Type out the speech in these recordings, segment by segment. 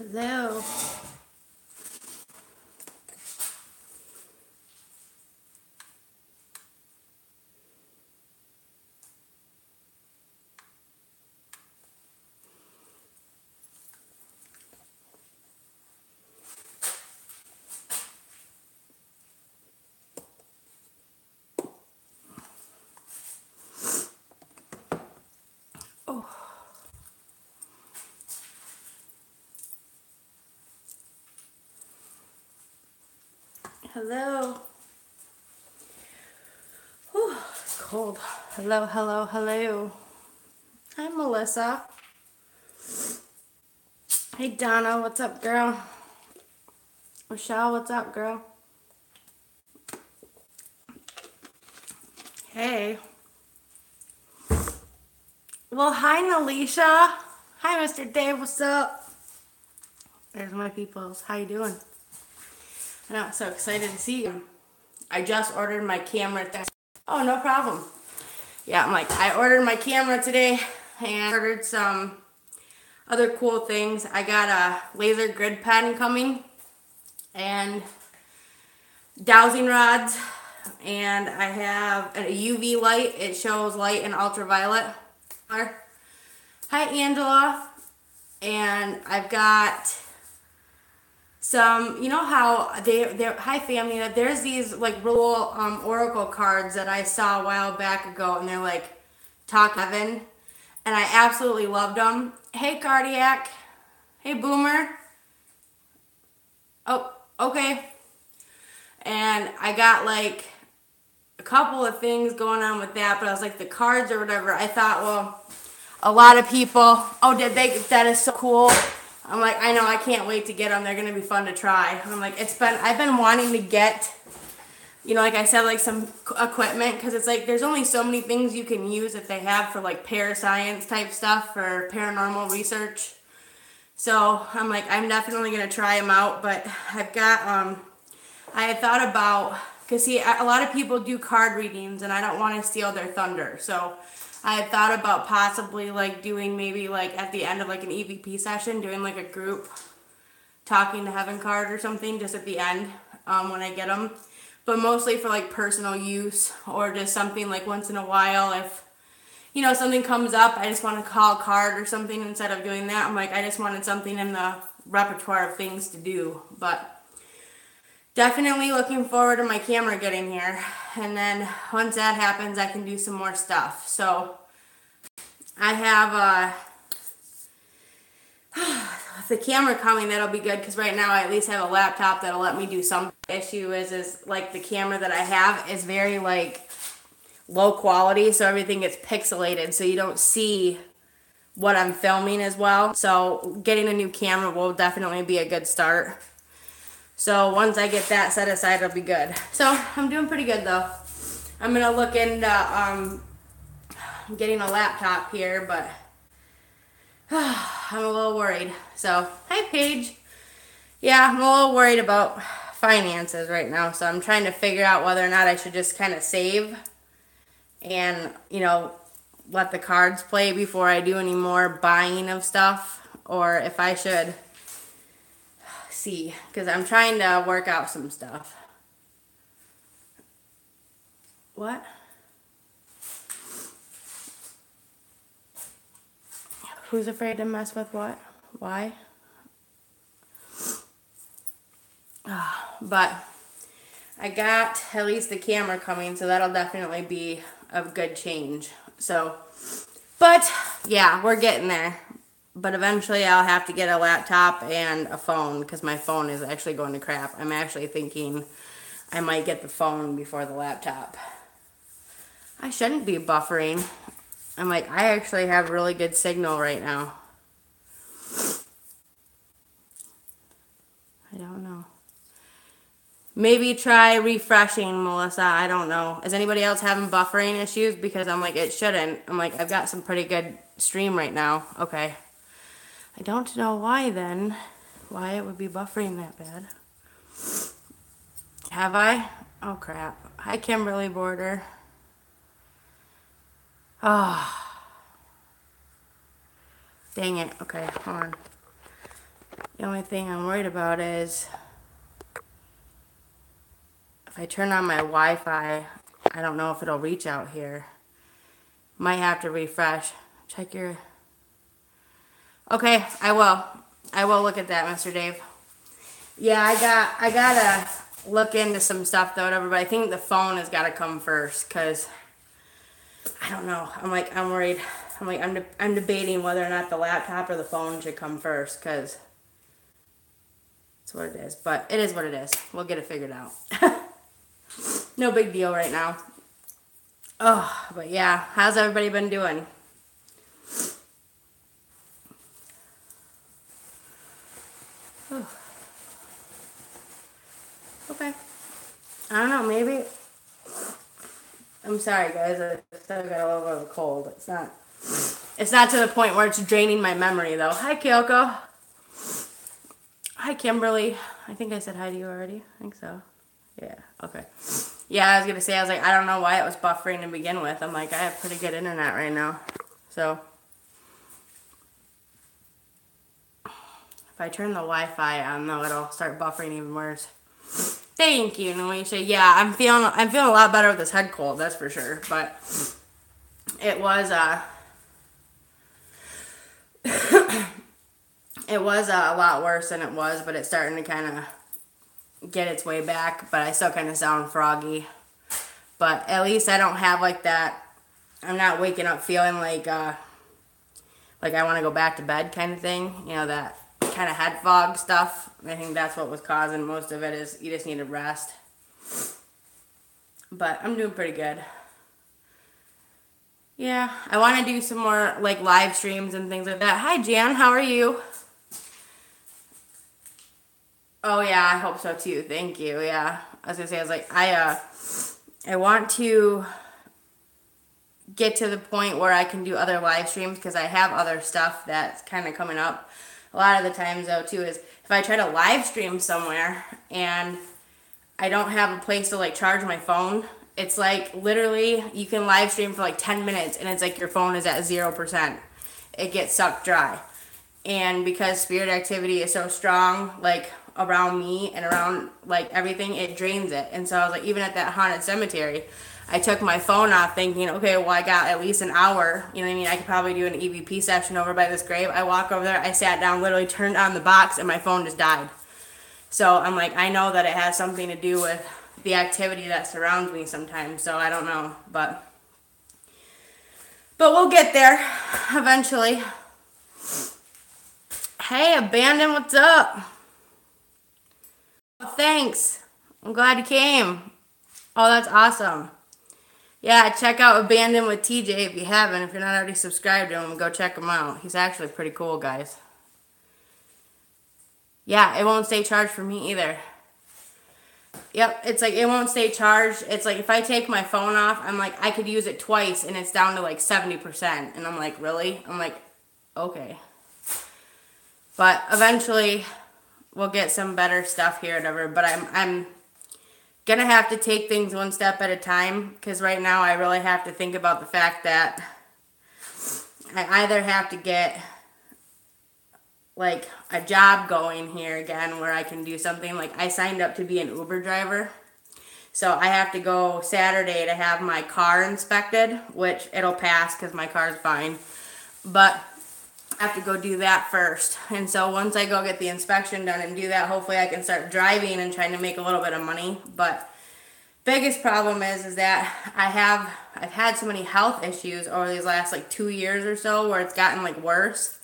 Hello. Oh. Hello. Whew, it's cold. Hello, hello, hello. Hi, Melissa. Hey, Donna. What's up, girl? Michelle, what's up, girl? Hey. Well, hi, Nalisha. Hi, Mr. Dave. What's up? There's my peoples. How you doing? I know, I'm so excited to see you. I just ordered my camera. Oh, no problem. Yeah, I ordered my camera today and ordered some other cool things. I got a laser grid pen coming and dowsing rods, and I have a UV light. It shows light and ultraviolet. Hi, Angela. And I've got some, you know how they're hi family, there's these like little oracle cards that I saw a while back ago, and they're like talk heaven, and I absolutely loved them. Hey, Cardiac. Hey, Boomer. Oh, okay. And I got like a couple of things going on with that, but I was like, the cards or whatever, I thought, well, a lot of people, oh, did they, that is so cool. I'm like, I know, I can't wait to get them. They're going to be fun to try. I'm like, I've been wanting to get, you know, like I said, like some equipment, because it's like, there's only so many things you can use if they have for like parascience type stuff or paranormal research. So I'm like, I'm definitely going to try them out, but I've got, I had thought about, because see, a lot of people do card readings, and I don't want to steal their thunder, so I had thought about possibly like doing maybe like at the end of like an EVP session, doing like a group talking to heaven card or something just at the end when I get them, but mostly for like personal use or just something like once in a while if, you know, something comes up, I just want to call a card or something instead of doing that. I'm like, I just wanted something in the repertoire of things to do, but definitely looking forward to my camera getting here. And then once that happens, I can do some more stuff. So I have the camera coming. That'll be good because right now I at least have a laptop that'll let me do some. Issue is like the camera that I have is very like low quality, so everything gets pixelated, so you don't see what I'm filming as well. So getting a new camera will definitely be a good start. So once I get that set aside, it'll be good. So I'm doing pretty good though. I'm gonna look into getting a laptop here, but I'm a little worried. So hi Paige. Yeah, I'm a little worried about finances right now. So I'm trying to figure out whether or not I should just kind of save and, you know, let the cards play before I do any more buying of stuff, or if I should see, because I'm trying to work out some stuff. What? Who's afraid to mess with what? Why? But I got at least the camera coming, so that'll definitely be a good change. So, but yeah, we're getting there. But eventually I'll have to get a laptop and a phone because my phone is actually going to crap. I'm actually thinking I might get the phone before the laptop. I shouldn't be buffering. I'm like, I actually have really good signal right now. I don't know. Maybe try refreshing, Melissa. I don't know. Is anybody else having buffering issues? Because I'm like, it shouldn't. I'm like, I've got some pretty good stream right now. Okay. I don't know why then. Why it would be buffering that bad. Have I? Oh, crap. Hi, Kimberly Border. Oh. Dang it. Okay, hold on. The only thing I'm worried about is if I turn on my Wi-Fi, I don't know if it'll reach out here. Might have to refresh. Check your... Okay, I will. I will look at that, Mr. Dave. Yeah, I gotta look into some stuff though, whatever, but I think the phone has gotta come first, because I don't know. I'm worried. I'm debating whether or not the laptop or the phone should come first, because it's what it is. But it is what it is. We'll get it figured out. No big deal right now. Oh, but yeah. How's everybody been doing? Okay. I don't know, maybe. I'm sorry, guys. I still got a little bit of a cold. It's not to the point where it's draining my memory, though. Hi, Kyoko. Hi, Kimberly. I think I said hi to you already. I think so. Yeah, okay. Yeah, I was going to say, I don't know why it was buffering to begin with. I'm like, I have pretty good internet right now. So, if I turn the Wi-Fi on, though, it'll start buffering even worse. Thank you, Noisha. Yeah, I'm feeling a lot better with this head cold, that's for sure. But it was it was a lot worse than it was, but it's starting to kind of get its way back. But I still kind of sound froggy. But at least I don't have like that. I'm not waking up feeling like I want to go back to bed kind of thing. You know, that kind of head fog stuff. I think that's what was causing most of it, is you just need to rest. But I'm doing pretty good. Yeah, I want to do some more like live streams and things like that. Hi, Jan. How are you? Oh yeah, I hope so too. Thank you. Yeah, I was gonna say, I want to get to the point where I can do other live streams, because I have other stuff that's kind of coming up. A lot of the times though too is if I try to live stream somewhere and I don't have a place to like charge my phone, it's like literally you can live stream for like 10 minutes and it's like your phone is at 0%. It gets sucked dry. And because spirit activity is so strong, like around me and around like everything, it drains it. And so I was like, even at that haunted cemetery, I took my phone off thinking, okay, well, I got at least an hour. You know what I mean? I could probably do an EVP session over by this grave. I walk over there, I sat down, literally turned on the box, and my phone just died. So I'm like, I know that it has something to do with the activity that surrounds me sometimes. So I don't know, but we'll get there eventually. Hey, Abandon, what's up? Oh, thanks. I'm glad you came. Oh, that's awesome. Yeah, check out Abandon with TJ if you haven't. If you're not already subscribed to him, go check him out. He's actually pretty cool, guys. Yeah, it won't stay charged for me either. Yep, it's like it won't stay charged. It's like if I take my phone off, I'm like, I could use it twice and it's down to like 70%. And I'm like, really? I'm like, okay. But eventually we'll get some better stuff here or whatever. But I'm gonna have to take things one step at a time, because right now I really have to think about the fact that I either have to get like a job going here again where I can do something. Like I signed up to be an Uber driver, so I have to go Saturday to have my car inspected, which it'll pass because my car's fine, but I have to go do that first. And so once I go get the inspection done and do that, hopefully I can start driving and trying to make a little bit of money. But biggest problem is that I've had so many health issues over these last like 2 years or so, where it's gotten like worse,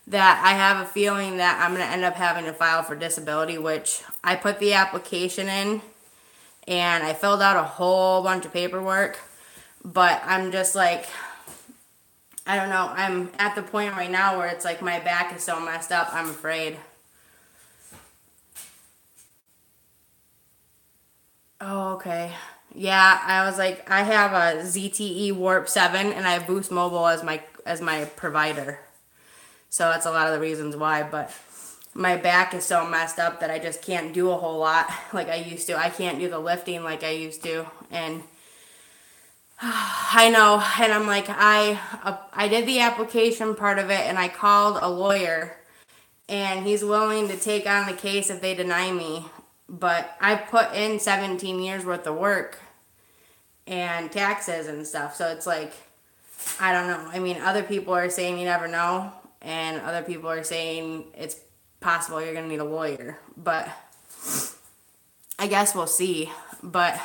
that I have a feeling that I'm going to end up having to file for disability, which I put the application in and I filled out a whole bunch of paperwork, but I'm just like, I don't know. I'm at the point right now where it's like my back is so messed up, I'm afraid. Oh, okay. Yeah, I was like, I have a ZTE Warp 7 and I have Boost Mobile as my provider. So that's a lot of the reasons why, but my back is so messed up that I just can't do a whole lot like I used to. I can't do the lifting like I used to, and I know, and I'm like, I did the application part of it, and I called a lawyer, and he's willing to take on the case if they deny me. But I put in 17 years worth of work and taxes and stuff, so it's like, I don't know. I mean, other people are saying you never know, and other people are saying it's possible you're gonna need a lawyer, but I guess we'll see. But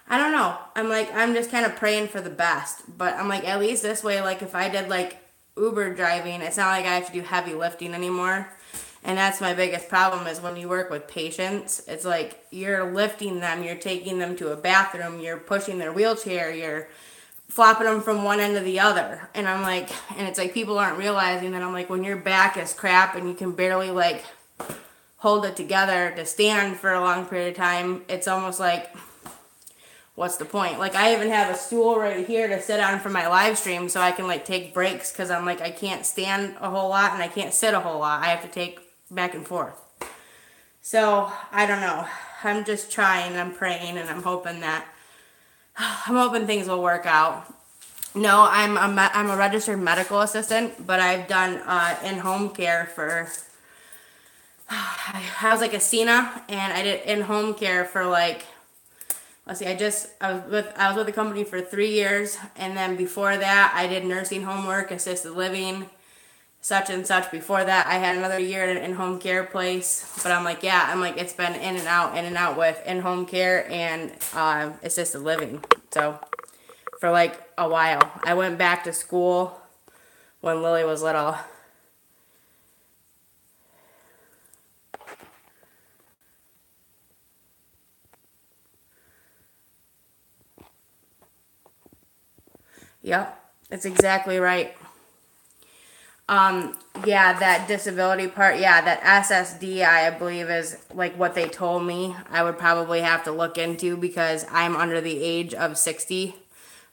I don't know. I'm just kind of praying for the best, but I'm like, at least this way, like if I did like Uber driving, it's not like I have to do heavy lifting anymore. And that's my biggest problem, is when you work with patients, it's like you're lifting them, you're taking them to a bathroom, you're pushing their wheelchair, you're flopping them from one end to the other. And I'm like, and it's like people aren't realizing that, I'm like, when your back is crap and you can barely like hold it together to stand for a long period of time, it's almost like, what's the point? Like, I even have a stool right here to sit on for my live stream so I can like take breaks, because I'm like, I can't stand a whole lot and I can't sit a whole lot. I have to take back and forth. So I don't know. I'm just trying, I'm praying, and I'm hoping things will work out. No, I'm a registered medical assistant, but I've done in-home care for, I was like a CNA, and I did in-home care for like, let's see, I was with the company for 3 years, and then before that I did nursing home work, assisted living, such and such. Before that I had another year at an in-home care place. But I'm like, it's been in and out with in-home care and assisted living. So for like a while. I went back to school when Lily was little. Yep, that's exactly right. Yeah, that disability part, yeah, that SSD, I believe, is like what they told me I would probably have to look into, because I'm under the age of 60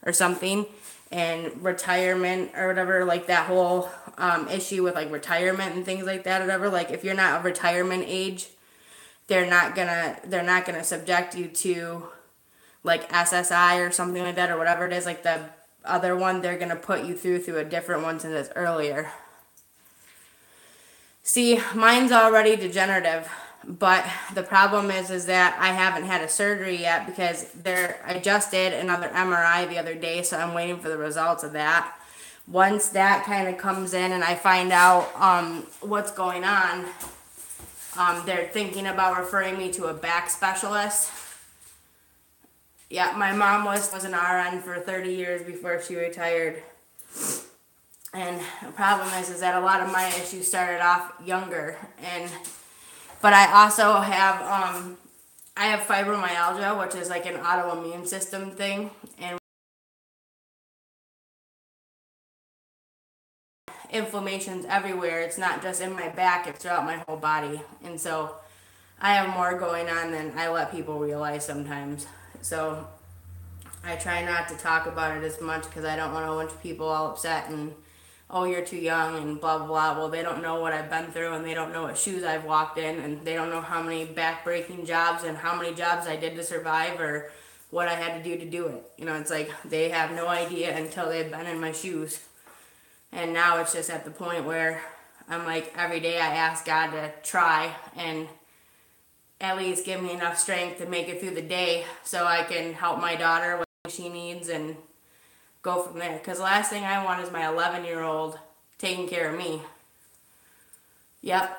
or something, and retirement or whatever, like that whole issue with like retirement and things like that or whatever, like if you're not of retirement age, they're not gonna subject you to like SSI or something like that, or whatever it is, like the other one, they're gonna put you through a different one since it's earlier. See, mine's already degenerative, but the problem is that I haven't had a surgery yet, because I just did another MRI the other day, so I'm waiting for the results of that. Once that kind of comes in and I find out what's going on, they're thinking about referring me to a back specialist. Yeah, my mom was an RN for 30 years before she retired. And the problem is that a lot of my issues started off younger. But I also have I have fibromyalgia, which is like an autoimmune system thing, and inflammation's everywhere. It's not just in my back, it's throughout my whole body. And so I have more going on than I let people realize sometimes. So I try not to talk about it as much, because I don't want a bunch of people all upset and, oh, you're too young and blah, blah, blah. Well, they don't know what I've been through, and they don't know what shoes I've walked in, and they don't know how many back-breaking jobs and how many jobs I did to survive, or what I had to do it. You know, it's like they have no idea until they've been in my shoes. And now it's just at the point where I'm like, every day I ask God to try and at least give me enough strength to make it through the day so I can help my daughter with what she needs and go from there. Because the last thing I want is my 11-year-old taking care of me. Yep.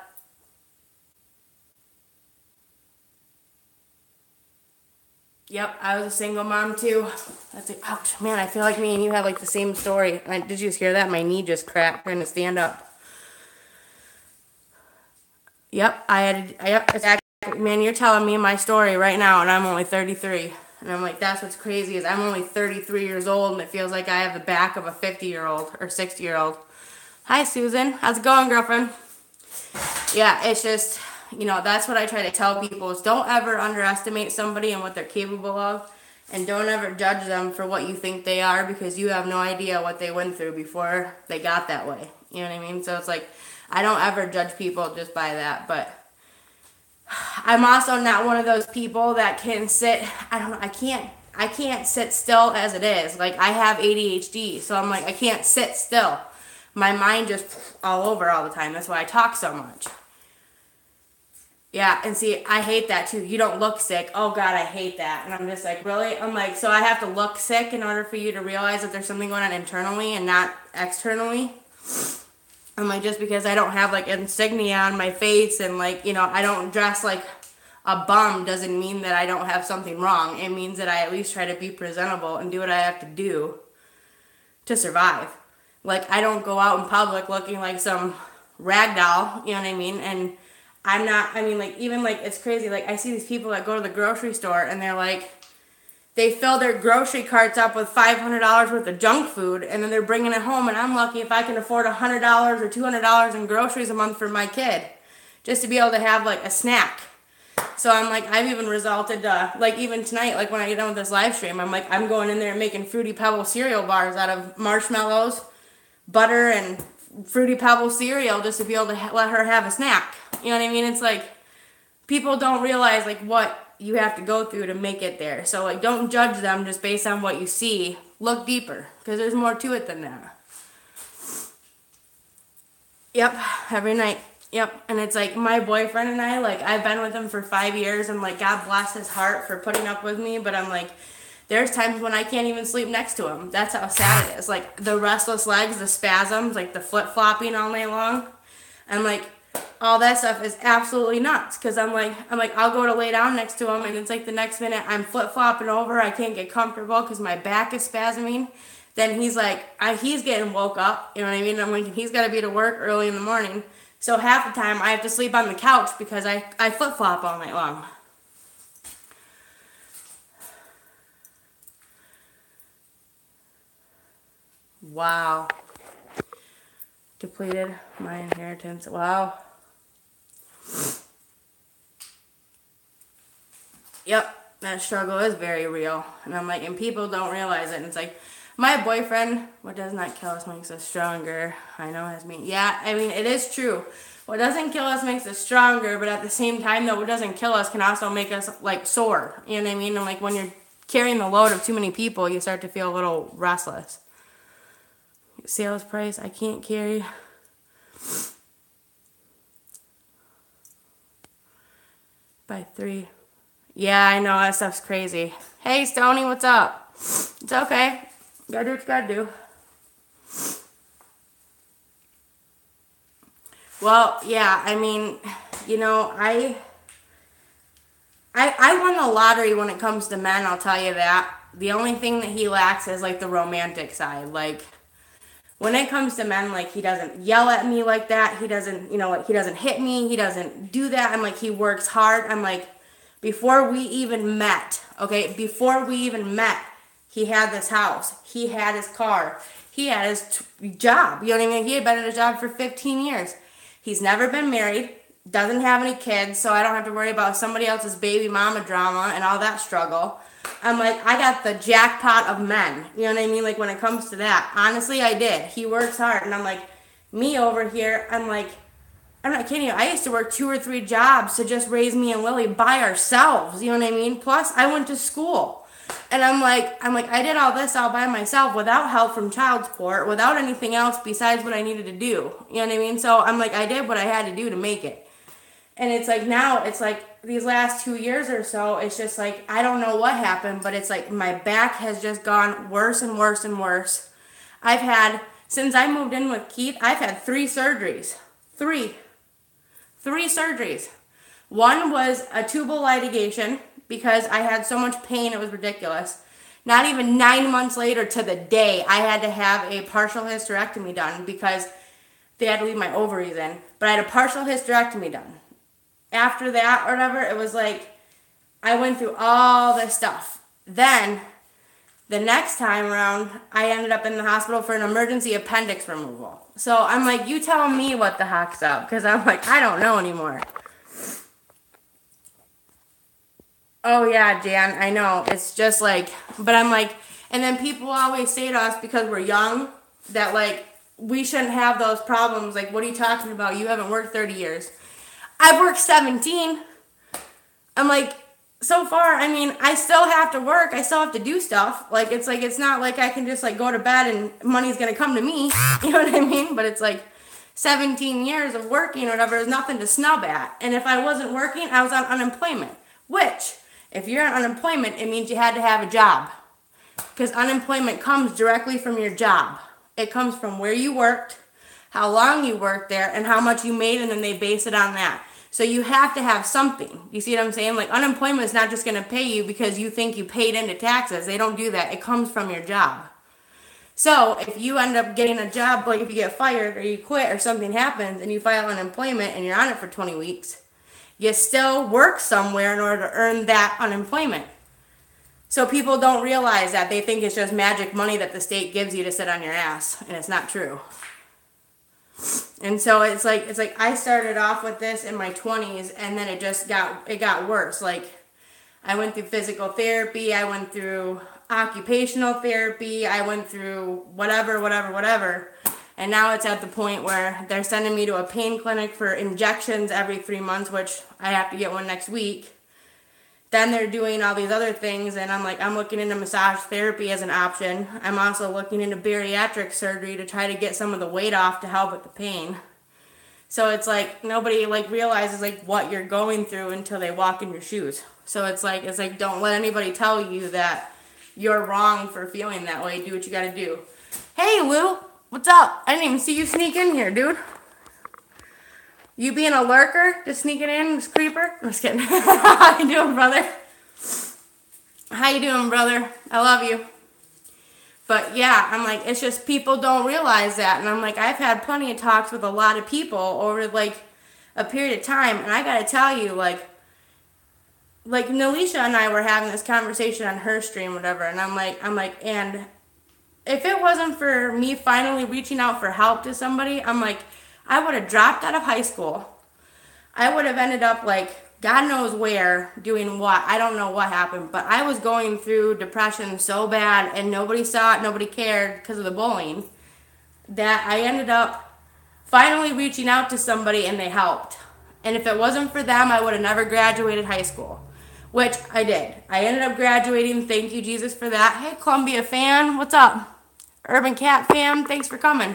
Yep, I was a single mom too. That's like, ouch, man, I feel like me and you have like the same story. Did you just hear that? My knee just cracked trying to stand up. Yep, yep, exactly. Man, you're telling me my story right now, and I'm only 33. And I'm like, that's what's crazy, is I'm only 33 years old, and it feels like I have the back of a 50-year-old or 60-year-old. Hi, Susan. How's it going, girlfriend? Yeah, it's just, you know, that's what I try to tell people, is don't ever underestimate somebody and what they're capable of, and don't ever judge them for what you think they are, because you have no idea what they went through before they got that way. You know what I mean? So it's like, I don't ever judge people just by that, but I'm also not one of those people that can sit, I can't sit still as it is. Like, I have ADHD, so I'm like, I can't sit still. my mind just all over all the time. That's why I talk so much. Yeah, and see, I hate that too. You don't look sick. Oh God, I hate that. And I'm just like, really? I'm like, so I have to look sick in order for you to realize that there's something going on internally and not externally? I'm like, just because I don't have like insignia on my face and like, I don't dress like a bum doesn't mean that I don't have something wrong. It means that I at least try to be presentable and do what I have to do to survive. Like, I don't go out in public looking like some rag doll, you know what I mean? And I'm not, like, even, like, it's crazy. Like, I see these people that go to the grocery store and they're like, they fill their grocery carts up with $500 worth of junk food and then they're bringing it home, and I'm lucky if I can afford $100 or $200 in groceries a month for my kid just to be able to have, like, a snack. So I'm like, I've even resulted to, like, even tonight, like when I get done with this live stream, I'm like, I'm going in there and making Fruity Pebble cereal bars out of marshmallows, butter, and Fruity Pebble cereal just to be able to let her have a snack. You know what I mean? It's like, people don't realize, like, what you have to go through to make it there. So, like, don't judge them just based on what you see. Look deeper, because there's more to it than that. Yep, every night. Yep, and it's like my boyfriend and I, like, I've been with him for 5 years, and, like, God bless his heart for putting up with me, but I'm like, there's times when I can't even sleep next to him. That's how sad it is. Like, the restless legs, the spasms, like, the flip-flopping all night long. I'm like, all that stuff is absolutely nuts, because I'm like, I'll go to lay down next to him, and it's like the next minute I'm flip-flopping over, I can't get comfortable because my back is spasming. Then he's like, he's getting woke up, you know what I mean? I'm like, he's got to be to work early in the morning. So half the time I have to sleep on the couch because I flip-flop all night long. Wow. Depleted my inheritance. Wow. Yep, that struggle is very real. And I'm like, and people don't realize it. And it's like, my boyfriend, what does not kill us makes us stronger. I know has me. Yeah, it is true. What doesn't kill us makes us stronger, but at the same time, though, what doesn't kill us can also make us, like, sore. You know what I mean? And, like, when you're carrying the load of too many people, you start to feel a little restless. Sales price, I can't carry. By 3. Yeah, I know, that stuff's crazy. Hey, Stoney, what's up? It's okay. You gotta do what you gotta do. Well, yeah, I won the lottery when it comes to men, I'll tell you that. The only thing that he lacks is, like, the romantic side. Like, when it comes to men, like, he doesn't yell at me like that. He doesn't, he doesn't hit me. He doesn't do that. I'm like, he works hard. I'm like, before we even met, he had this house. He had his car. He had his job. You know what I mean? He had been at a job for 15 years. He's never been married, doesn't have any kids, so I don't have to worry about somebody else's baby mama drama and all that struggle. I'm like, I got the jackpot of men. You know what I mean? Like, when it comes to that. Honestly, I did. He works hard. And I'm like, me over here, I'm like, I'm not kidding you. I used to work 2 or 3 jobs to just raise me and Lily by ourselves. You know what I mean? Plus, I went to school. And I'm like, I did all this all by myself without help from child support, without anything else besides what I needed to do. You know what I mean? So I'm like, I did what I had to do to make it. And it's like, now, it's like these last 2 years or so, it's just like, I don't know what happened, but it's like my back has just gone worse and worse and worse. Since I moved in with Keith, I've had 3 surgeries. 3 surgeries. One was a tubal ligation because I had so much pain, it was ridiculous. Not even 9 months later to the day, I had to have a partial hysterectomy done because they had to leave my ovaries in. But I had a partial hysterectomy done. After that, or whatever, it was like, I went through all this stuff. Then, the next time around, I ended up in the hospital for an emergency appendix removal. So I'm like, you tell me what the heck's up, because I'm like, I don't know anymore. Oh yeah, Jan, I know. It's just like, but I'm like, and then people always say to us because we're young that, like, we shouldn't have those problems. Like, what are you talking about? You haven't worked 30 years. I've worked 17. I'm like, so far, I mean, I still have to work. I still have to do stuff. Like, it's not like I can just, like, go to bed and money's going to come to me. You know what I mean? But it's like 17 years of working or whatever is nothing to snub at. And if I wasn't working, I was on unemployment. Which, if you're on unemployment, it means you had to have a job. Because unemployment comes directly from your job. It comes from where you worked, how long you worked there, and how much you made, and then they base it on that. So you have to have something. You see what I'm saying? Like, unemployment is not just going to pay you because you think you paid into taxes. They don't do that. It comes from your job. So if you end up getting a job, like if you get fired or you quit or something happens and you file unemployment and you're on it for 20 weeks, you still work somewhere in order to earn that unemployment. So people don't realize that. They think it's just magic money that the state gives you to sit on your ass, and it's not true. And so it's like I started off with this in my 20s, and then it got worse. Like, I went through physical therapy, I went through occupational therapy, I went through whatever. And now it's at the point where they're sending me to a pain clinic for injections every 3 months, which I have to get one next week. Then they're doing all these other things, and I'm looking into massage therapy as an option. I'm also looking into bariatric surgery to try to get some of the weight off to help with the pain. So it's like nobody like realizes like what you're going through until they walk in your shoes. So it's like don't let anybody tell you that you're wrong for feeling that way. Do what you got to do. Hey Lou, what's up? I didn't even see you sneak in here, dude. You being a lurker, just sneaking in, this creeper? I'm just kidding. How you doing, brother? How you doing, brother? I love you. But yeah, I'm like, it's just people don't realize that. And I'm like, I've had plenty of talks with a lot of people over like a period of time. And I got to tell you, like Nelisha and I were having this conversation on her stream, whatever. And I'm like, and if it wasn't for me finally reaching out for help to somebody, I'm like, I would have dropped out of high school. I would have ended up like, God knows where, doing what. I don't know what happened, but I was going through depression so bad and nobody saw it, nobody cared because of the bullying, that I ended up finally reaching out to somebody and they helped. And if it wasn't for them, I would have never graduated high school, which I did. I ended up graduating. Thank you, Jesus, for that. Hey, Columbia fan, what's up? Urban Cat fam, thanks for coming.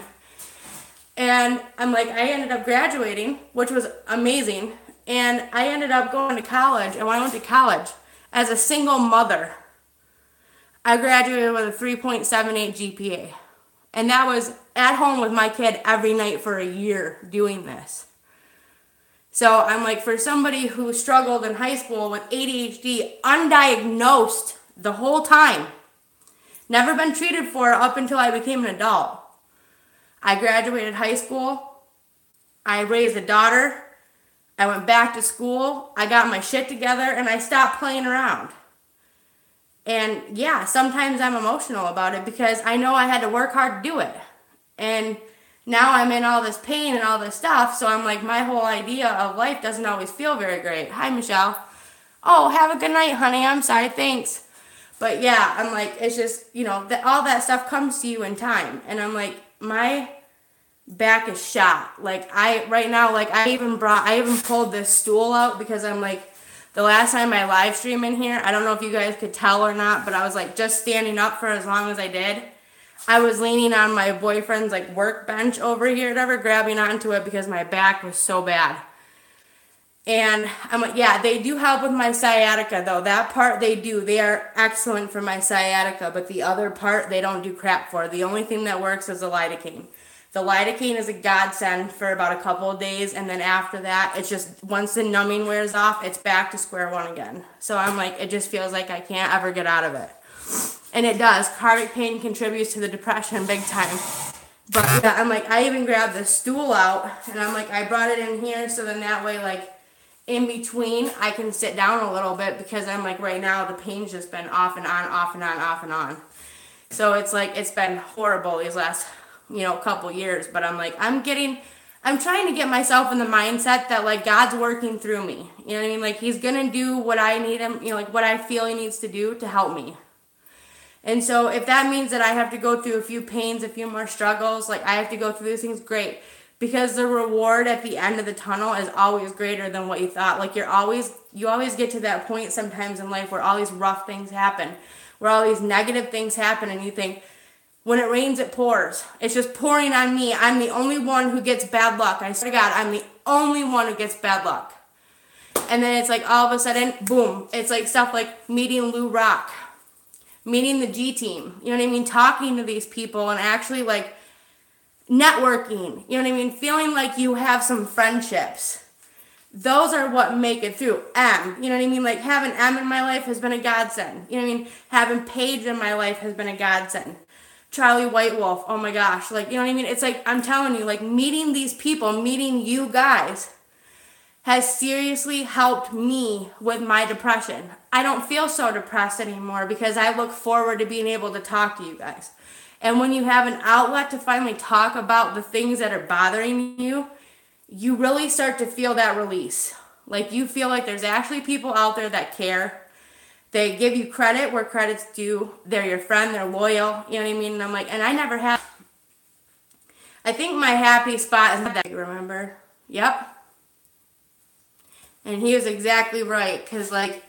And I'm like, I ended up graduating, which was amazing. And I ended up going to college. And when I went to college, as a single mother, I graduated with a 3.78 GPA. And that was at home with my kid every night for a year doing this. So I'm like, for somebody who struggled in high school with ADHD, undiagnosed the whole time, never been treated for it up until I became an adult. I graduated high school, I raised a daughter, I went back to school, I got my shit together, and I stopped playing around. And yeah, sometimes I'm emotional about it because I know I had to work hard to do it. And now I'm in all this pain and all this stuff, so I'm like, my whole idea of life doesn't always feel very great. Hi, Michelle. Oh, have a good night, honey. I'm sorry, thanks. But yeah, I'm like, it's just, you know, all that stuff comes to you in time. And I'm like, my back is shot. Like right now, like I even pulled this stool out because I'm like, the last time I live stream in here, I don't know if you guys could tell or not, but I was like just standing up for as long as I did. I was leaning on my boyfriend's like workbench over here, whatever, grabbing onto it because my back was so bad. And I'm like, yeah, they do help with my sciatica though. That part they do. They are excellent for my sciatica, but the other part they don't do crap for. The only thing that works is the lidocaine. The lidocaine is a godsend for about a couple of days, and then after that, it's just, once the numbing wears off, it's back to square one again. So I'm like, it just feels like I can't ever get out of it. And it does. Chronic pain contributes to the depression big time. But yeah, I'm like, I even grabbed the stool out, and I'm like, I brought it in here so then that way, like, in between, I can sit down a little bit because I'm like, right now, the pain's just been off and on, off and on, off and on. So it's like, it's been horrible these last, couple years. But I'm like, I'm trying to get myself in the mindset that, like, God's working through me. You know what I mean? Like, He's going to do what I need Him, like, what I feel He needs to do to help me. And so if that means that I have to go through a few pains, a few more struggles, like, I have to go through these things, great. because the reward at the end of the tunnel is always greater than what you thought. Like you always get to that point sometimes in life where all these rough things happen, where all these negative things happen, and you think, when it rains, it pours. It's just pouring on me. I'm the only one who gets bad luck. I swear to God, I'm the only one who gets bad luck. And then it's like all of a sudden, boom. It's like stuff like meeting Lou Rock, meeting the G Team. You know what I mean? Talking to these people and actually like networking. You know what I mean? Feeling like you have some friendships. Those are what make it through. You know what I mean? Like having in my life has been a godsend. You know what I mean? Having Paige in my life has been a godsend. Charlie White Wolf, oh my gosh. Like, you know what I mean? It's like, I'm telling you, like meeting these people, meeting you guys has seriously helped me with my depression. I don't feel so depressed anymore because I look forward to being able to talk to you guys. And when you have an outlet to finally talk about the things that are bothering you, you really start to feel that release. Like you feel like there's actually people out there that care. They give you credit where credit's due. They're your friend. They're loyal. You know what I mean? And I'm like, and I never have. I think my happy spot is that, you remember? Yep. And he was exactly right. Because, like,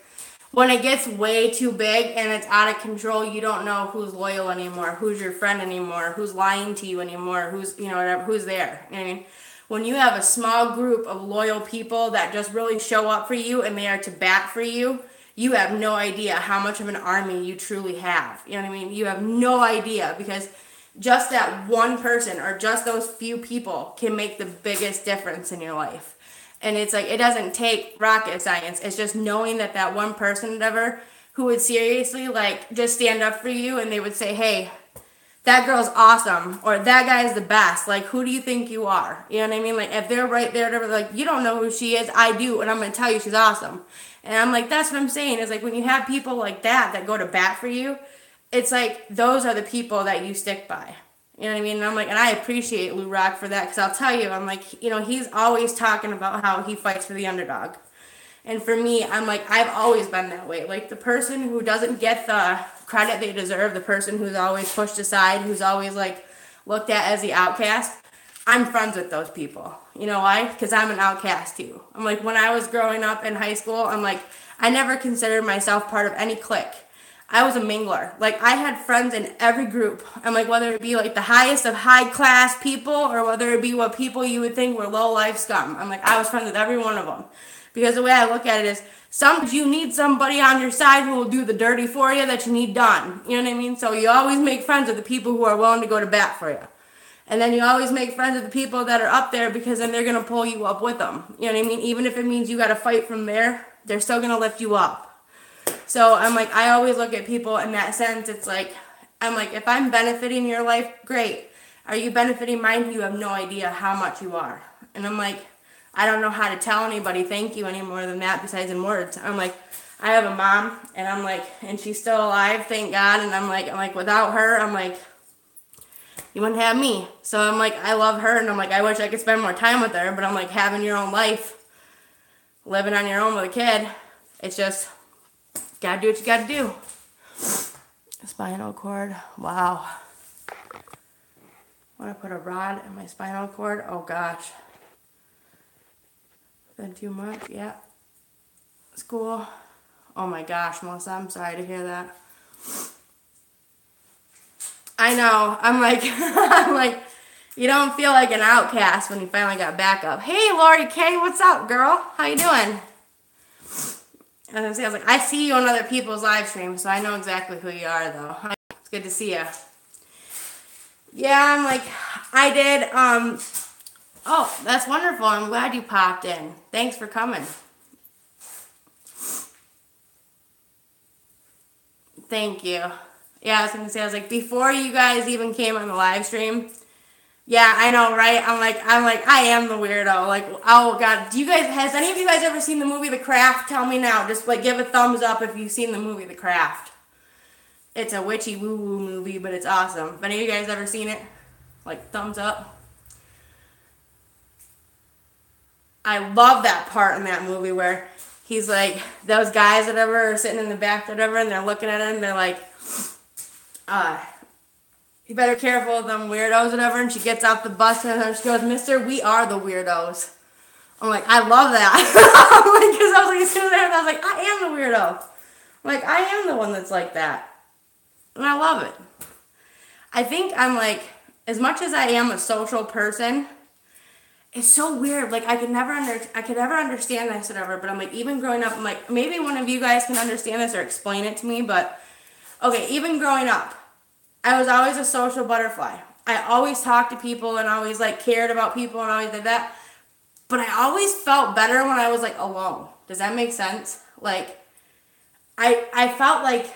when it gets way too big and it's out of control, you don't know who's loyal anymore, who's your friend anymore, who's lying to you anymore, who's, you know, whatever, who's there. You know what I mean? When you have a small group of loyal people that just really show up for you and they are to bat for you, you have no idea how much of an army you truly have. You know what I mean? You have no idea because just that one person or just those few people can make the biggest difference in your life. And it's like, it doesn't take rocket science. It's just knowing that that one person, whatever, who would seriously like just stand up for you and they would say, hey, that girl's awesome, or that guy's the best. Like, who do you think you are? You know what I mean? Like, if they're right there, they're like, you don't know who she is. I do, and I'm going to tell you she's awesome. And I'm like, that's what I'm saying. Is like when you have people like that go to bat for you, it's like those are the people that you stick by. You know what I mean? And I'm like, and I appreciate Lou Rock for that because I'll tell you, I'm like, you know, he's always talking about how he fights for the underdog. And for me, I'm like, I've always been that way. Like the person who doesn't get the credit they deserve, the person who's always pushed aside, who's always like looked at as the outcast, I'm friends with those people. You know why? Because I'm an outcast too. I'm like, when I was growing up in high school, I'm like, I never considered myself part of any clique. I was a mingler. Like, I had friends in every group. I'm like, whether it be like the highest of high class people or whether it be what people you would think were low life scum. I'm like, I was friends with every one of them. Because the way I look at it is, sometimes you need somebody on your side who will do the dirty for you that you need done. You know what I mean? So you always make friends with the people who are willing to go to bat for you. And then you always make friends with the people that are up there because then they're going to pull you up with them. You know what I mean? Even if it means you got to fight from there, they're still going to lift you up. So I'm like, I always look at people in that sense. It's like, I'm like, if I'm benefiting your life, great. Are you benefiting mine? You have no idea how much you are. And I'm like, I don't know how to tell anybody thank you any more than that besides in words. I'm like, I have a mom, and I'm like, and she's still alive, thank God. And I'm like, without her, I'm like, you wouldn't have me. So I'm like, I love her, and I'm like, I wish I could spend more time with her. But I'm like, having your own life, living on your own with a kid, it's just, gotta do what you gotta do. Spinal cord, wow. Want to put a rod in my spinal cord? Oh gosh. Been too much? Yeah. School. Oh my gosh, Melissa, I'm sorry to hear that. I know. I'm like, I'm like, you don't feel like an outcast when you finally got backup. Hey, Lori K, what's up, girl? How you doing? I was like, I see you on other people's live streams, so I know exactly who you are, though. It's good to see you. Yeah, I'm like, I did, oh, that's wonderful. I'm glad you popped in. Thanks for coming. Thank you. Yeah, I was going to say, I was like, before you guys even came on the live stream, yeah, I know, right? I'm like, I am the weirdo. Like, oh God, has any of you guys ever seen the movie The Craft? Tell me now. Just like give a thumbs up if you've seen the movie The Craft. It's a witchy woo-woo movie, but it's awesome. Have any of you guys ever seen it? Like, thumbs up. I love that part in that movie where he's like, those guys or whatever are sitting in the back or whatever, and they're looking at him, and they're like, you better be careful of them weirdos, whatever. And she gets off the bus and she goes, Mister, we are the weirdos. I'm like, I love that. Because I was like, as soon as I was like, I am the weirdo. I'm like, I am the one that's like that. And I love it. I think I'm like, as much as I am a social person, it's so weird. Like I could never understand this, whatever. But I'm like, even growing up, I'm like, maybe one of you guys can understand this or explain it to me. But okay, even growing up, I was always a social butterfly. I always talked to people and always like cared about people and always did that. But I always felt better when I was like alone. Does that make sense? Like I felt like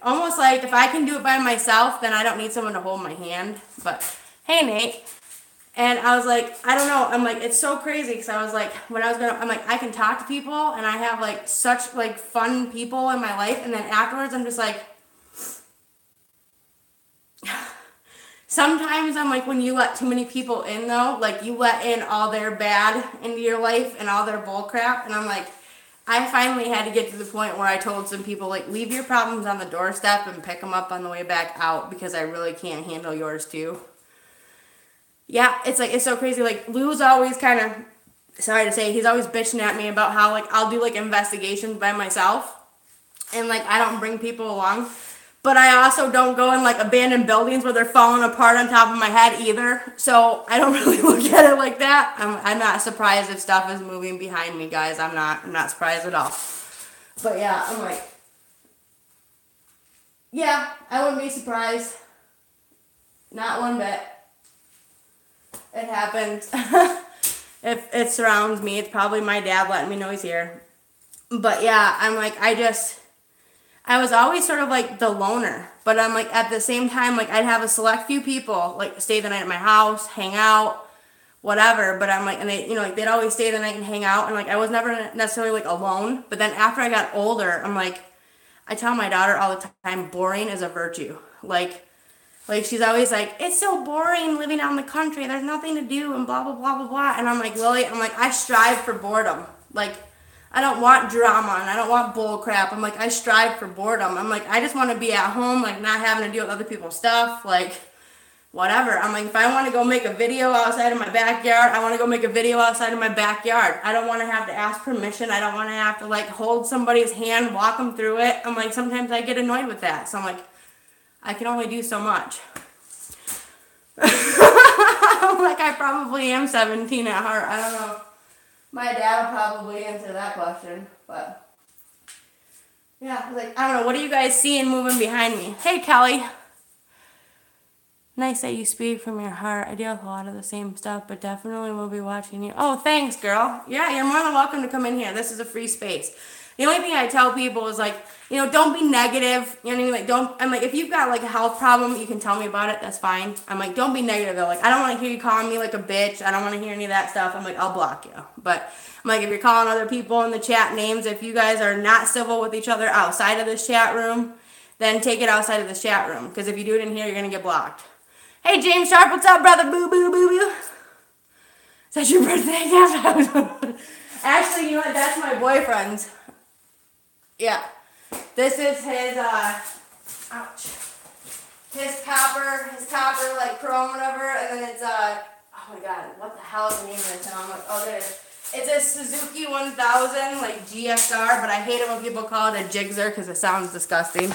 almost like if I can do it by myself, then I don't need someone to hold my hand. But hey, Nate. And I was like, I don't know. I'm like, it's so crazy because I was like, when I was growing up, I'm like, I can talk to people and I have like such like fun people in my life. And then afterwards, I'm just like, sometimes I'm like, when you let too many people in though, like you let in all their bad into your life and all their bull crap. And I'm like, I finally had to get to the point where I told some people, like, leave your problems on the doorstep and pick them up on the way back out because I really can't handle yours too. Yeah, it's like, it's so crazy. Like, Lou's always kind of, sorry to say, he's always bitching at me about how, like, I'll do, like, investigations by myself. And, like, I don't bring people along. But I also don't go in, like, abandoned buildings where they're falling apart on top of my head either. So I don't really look at it like that. I'm not surprised if stuff is moving behind me, guys. I'm not surprised at all. But, yeah, I'm like, yeah, I wouldn't be surprised. Not one bit. It happens. If it surrounds me, it's probably my dad letting me know he's here. But yeah, I'm like, I was always sort of like the loner. But I'm like, at the same time, like I'd have a select few people, like stay the night at my house, hang out, whatever. But I'm like, and they, you know, like they'd always stay the night and hang out. And like, I was never necessarily like alone. But then after I got older, I'm like, I tell my daughter all the time, boring is a virtue. Like, she's always like, it's so boring living out in the country. There's nothing to do and blah, blah, blah, blah, blah. And I'm like, Lily, I strive for boredom. Like, I don't want drama and I don't want bull crap. I'm like, I strive for boredom. I'm like, I just want to be at home, like, not having to deal with other people's stuff. Like, whatever. I'm like, if I want to go make a video outside of my backyard, I want to go make a video outside of my backyard. I don't want to have to ask permission. I don't want to have to, like, hold somebody's hand, walk them through it. I'm like, sometimes I get annoyed with that. So I'm like, I can only do so much. Like, I probably am 17 at heart. I don't know. My dad will probably answer that question. But, yeah, like, I don't know. What are you guys seeing moving behind me? Hey, Kelly. Nice that you speak from your heart. I deal with a lot of the same stuff, but definitely will be watching you. Oh, thanks, girl. Yeah, you're more than welcome to come in here. This is a free space. The only thing I tell people is, like, you know, don't be negative. You know what I mean? Like, don't, I'm like, if you've got, like, a health problem, you can tell me about it. That's fine. I'm like, don't be negative, though. Like, I don't want to hear you calling me, like, a bitch. I don't want to hear any of that stuff. I'm like, I'll block you. But I'm like, if you're calling other people in the chat names, if you guys are not civil with each other outside of this chat room, then take it outside of this chat room. Because if you do it in here, you're going to get blocked. Hey, James Sharp, what's up, brother? Boo, boo, boo, boo. Is that your birthday? Yeah. Actually, you know what? That's my boyfriend's. Yeah. This is his, ouch. His copper, like, chrome, whatever, and then it's, oh my god, what the hell is the name of this? And I'm like, oh, there it is. It's a Suzuki 1000, like, GXR, but I hate it when people call it a Gixxer, because it sounds disgusting.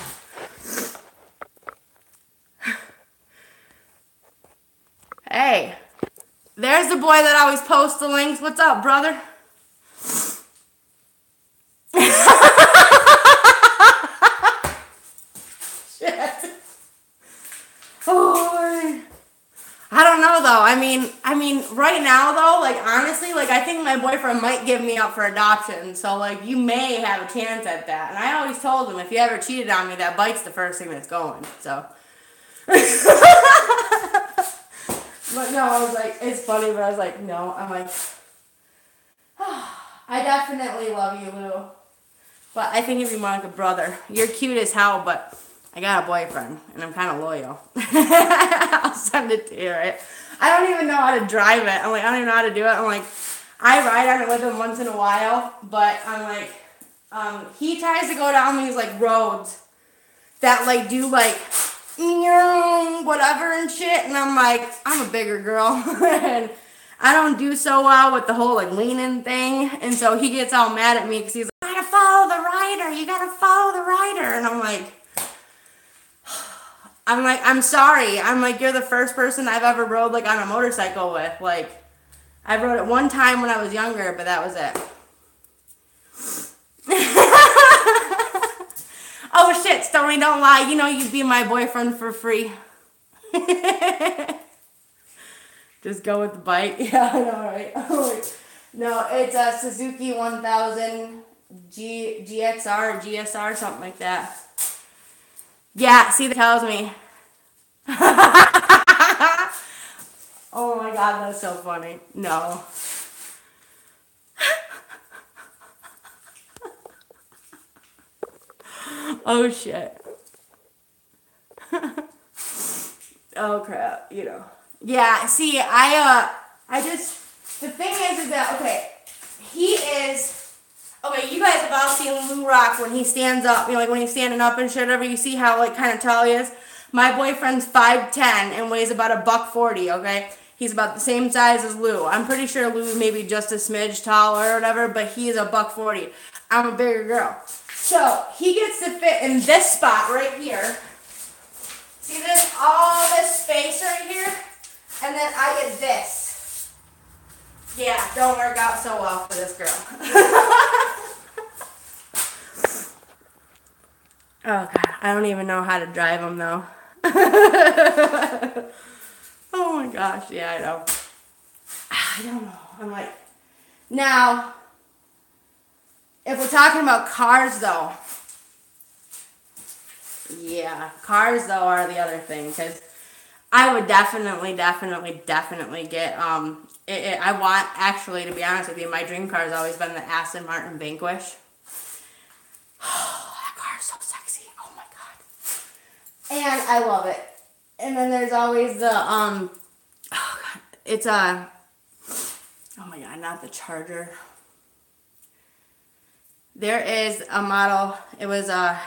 Hey, there's the boy that always posts the links. What's up, brother? Shit. Oh, I don't know though. I mean, right now though, like honestly, like I think my boyfriend might give me up for adoption. So like, you may have a chance at that. And I always told him if you ever cheated on me, that bite's the first thing that's going. So. But no, I was like, it's funny, but I was like, no. I'm like, I definitely love you, Lou. But I think of you more like a brother. You're cute as hell, but I got a boyfriend, and I'm kind of loyal. I'll send it to you, right? I don't even know how to drive it. I'm like, I don't even know how to do it. I'm like, I ride on it with him once in a while, but I'm like, he tries to go down these, like, roads that, like, do, like, whatever and shit. And I'm like, I'm a bigger girl. And I don't do so well with the whole like leaning thing. And so he gets all mad at me because he's like, you gotta follow the rider. You gotta follow the rider. And I'm sorry. I'm like, you're the first person I've ever rode like on a motorcycle with. Like, I rode it one time when I was younger, but that was it. Oh shit, Stony, don't lie. You know you'd be my boyfriend for free. Just go with the bike. Yeah, I know, right? No, it's a Suzuki 1000 GXR or GSR, something like that. Yeah, see, that tells me. Oh my god, that's so funny. No. Oh shit. Oh crap, you know. Yeah, see, I just, the thing is that, okay, he is, okay, you guys have all seen Lou Rock when he stands up, you know, like when he's standing up and shit, whatever, you see how, like, kind of tall he is? My boyfriend's 5'10" and weighs about $140, okay? He's about the same size as Lou. I'm pretty sure Lou's maybe just a smidge taller or whatever, but he's $140. I'm a bigger girl. So, he gets to fit in this spot right here. See this? All this space right here? And then I get this. Yeah, don't work out so well for this girl. Oh, God. I don't even know how to drive them, though. Oh, my gosh. Yeah, I know. I don't know. I'm like... Now, if we're talking about cars, though... Yeah, cars, though, are the other thing, because I would definitely get, I want, actually, to be honest with you, my dream car has always been the Aston Martin Vanquish. Oh, that car is so sexy. Oh, my God. And I love it. And then there's always the, oh, God, it's a, oh, my God, not the Charger. There is a model, it was a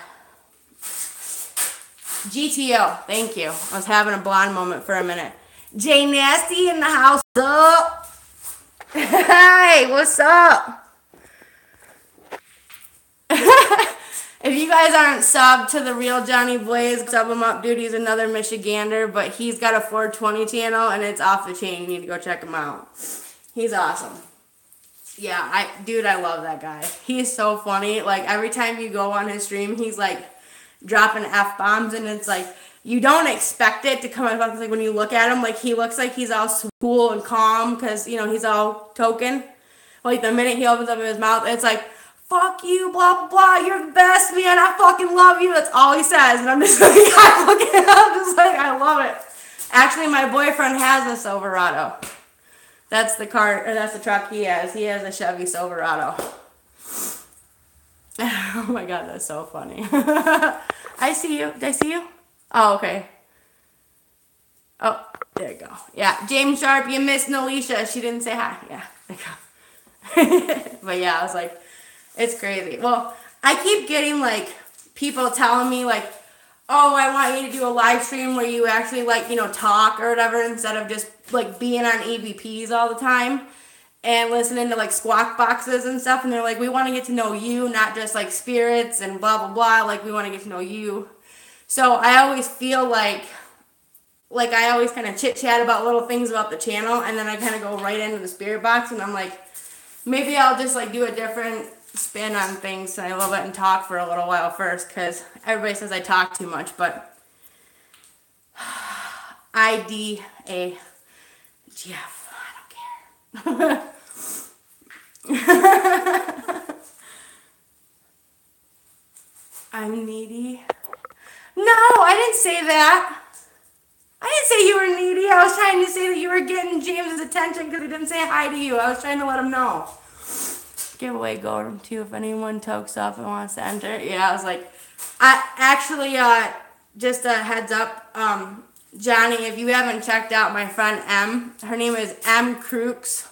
GTO, thank you. I was having a blonde moment for a minute. Jay Nasty in the house. What's up? Hey, what's up? If you guys aren't subbed to the real Johnny Blaze, sub him up, dude. He's another Michigander, but he's got a 420 channel and it's off the chain. You need to go check him out. He's awesome. Yeah, I love that guy. He's so funny. Like, every time you go on his stream, he's like dropping F-bombs, and it's like, you don't expect it to come out. Like, when you look at him, like, he looks like he's all cool and calm because, you know, he's all token. Like, the minute he opens up his mouth, it's like, fuck you, blah, blah, blah, you're the best, man, I fucking love you. That's all he says, and I'm just like, I'm looking at him, just like, I love it. Actually, my boyfriend has a Silverado. That's the car, or that's the truck he has. He has a Chevy Silverado. Oh my God, that's so funny. I see you. Did I see you? Oh, okay. Oh, there you go. Yeah, James Sharp, you missed Nalisha. She didn't say hi. Yeah, there you go. But yeah, I was like, it's crazy. Well, I keep getting like people telling me like, oh, I want you to do a live stream where you actually like, you know, talk or whatever instead of just like being on EVPs all the time and listening to like squawk boxes and stuff. And they're like, we want to get to know you, not just like spirits and blah, blah, blah. Like, we want to get to know you. So I always feel like I always kind of chit chat about little things about the channel, and then I kind of go right into the spirit box, and I'm like, maybe I'll just like do a different spin on things and I love it and talk for a little while first, because everybody says I talk too much, but IDAGF, I don't care. I'm needy. No, I didn't say that. I didn't say you were needy. I was trying to say that you were getting James's attention because he didn't say hi to you. I was trying to let him know. Giveaway go to if anyone tokes up and wants to enter. Yeah, I was like, I actually, just a heads up, Johnny, if you haven't checked out my friend M, her name is M Crooks,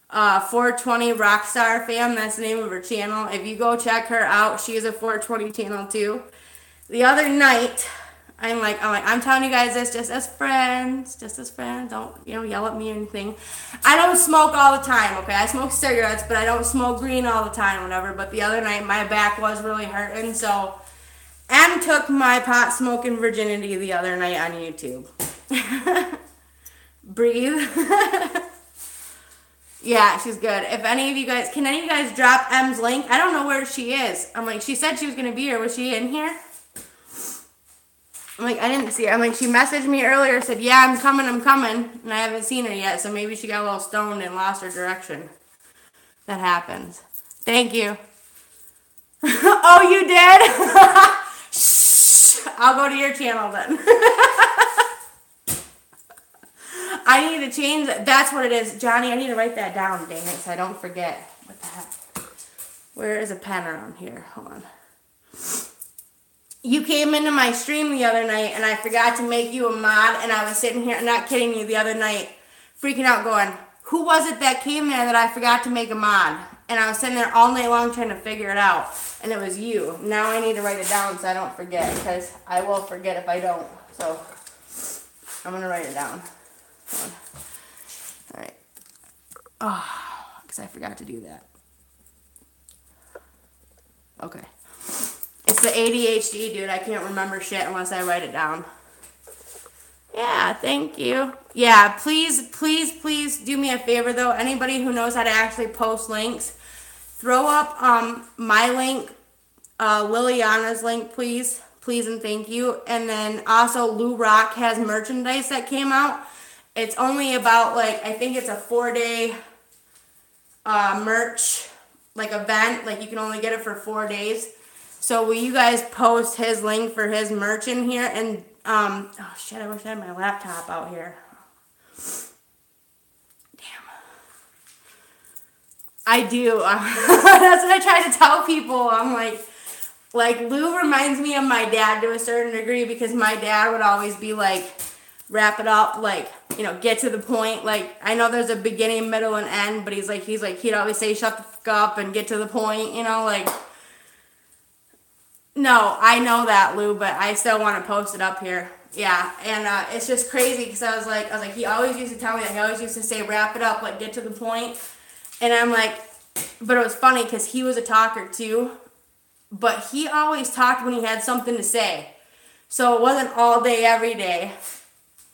420 Rockstar Fam, that's the name of her channel. If you go check her out, she has a 420 channel too. The other night, I'm telling you guys this just as friends, Don't, yell at me or anything. I don't smoke all the time, okay? I smoke cigarettes, but I don't smoke green all the time, whatever. But the other night, my back was really hurting, so Em took my pot smoking virginity the other night on YouTube. Breathe. Yeah, she's good. If any of you guys, can any of you guys drop Em's link? I don't know where she is. I'm like, she said she was going to be here. Was she in here? I'm like, I didn't see her. I'm like, she messaged me earlier, said, yeah, I'm coming. And I haven't seen her yet, so maybe she got a little stoned and lost her direction. That happens. Thank you. Oh, you did? Shh. I'll go to your channel then. I need to change that. That's what it is. Johnny, I need to write that down, dang it, so I don't forget. What the heck? Where is a pen around here? Hold on. You came into my stream the other night, and I forgot to make you a mod, and I was sitting here, not kidding you, the other night, freaking out going, who was it that came there that I forgot to make a mod? And I was sitting there all night long trying to figure it out, and it was you. Now I need to write it down so I don't forget, because I will forget if I don't. So I'm going to write it down. Hold on. All right. Oh, because I forgot to do that. Okay. It's the ADHD, dude. I can't remember shit unless I write it down. Yeah, thank you. Yeah, please do me a favor, though. Anybody who knows how to actually post links, throw up my link, Liliana's link, please. Please and thank you. And then also Lou Rock has merchandise that came out. It's only about, I think it's a 4-day merch, event. You can only get it for 4 days. So will you guys post his link for his merch in here? And, oh shit, I wish I had my laptop out here. Damn. I do. That's what I try to tell people. I'm like Lou reminds me of my dad to a certain degree, because my dad would always be wrap it up, get to the point. I know there's a beginning, middle, and end, but he'd always say, shut the fuck up and get to the point, No, I know that, Lou, but I still want to post it up here. Yeah, and it's just crazy, because I was like, he always used to tell me that. He always used to say, wrap it up, get to the point. And I'm like, but it was funny, because he was a talker too, but he always talked when he had something to say. So it wasn't all day, every day,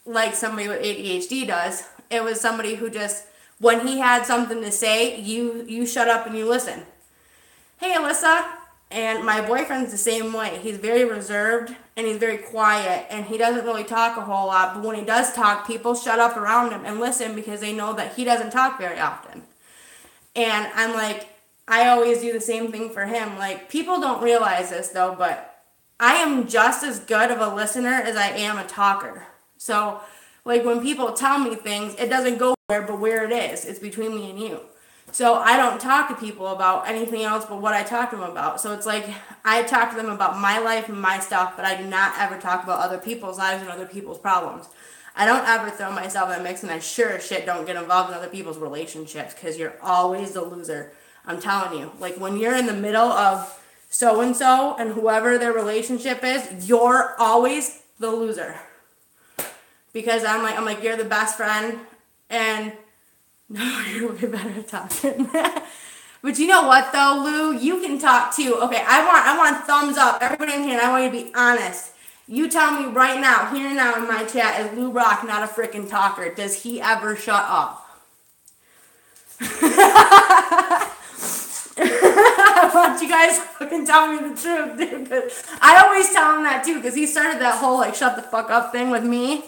like somebody with ADHD does. It was somebody who just, when he had something to say, you shut up and you listen. Hey, Alyssa. And my boyfriend's the same way. He's very reserved and he's very quiet and he doesn't really talk a whole lot. But when he does talk, people shut up around him and listen because they know that he doesn't talk very often. And I'm like, I always do the same thing for him. People don't realize this though, but I am just as good of a listener as I am a talker. So, when people tell me things, it doesn't go where, but where it is. It's between me and you. So I don't talk to people about anything else but what I talk to them about. So it's I talk to them about my life and my stuff, but I do not ever talk about other people's lives and other people's problems. I don't ever throw myself in a mix, and I sure as shit don't get involved in other people's relationships, because you're always the loser. I'm telling you. When you're in the middle of so-and-so and whoever their relationship is, you're always the loser. Because I'm like, you're the best friend, and no, you're way better at talking. But you know what though, Lou? You can talk too. Okay, I want thumbs up. Everybody in here, and I want you to be honest. You tell me right now, here and now in my chat, is Lou Rock not a freaking talker? Does he ever shut up? I want you guys to fucking tell me the truth, dude. Cause I always tell him that too, because he started that whole shut the fuck up thing with me.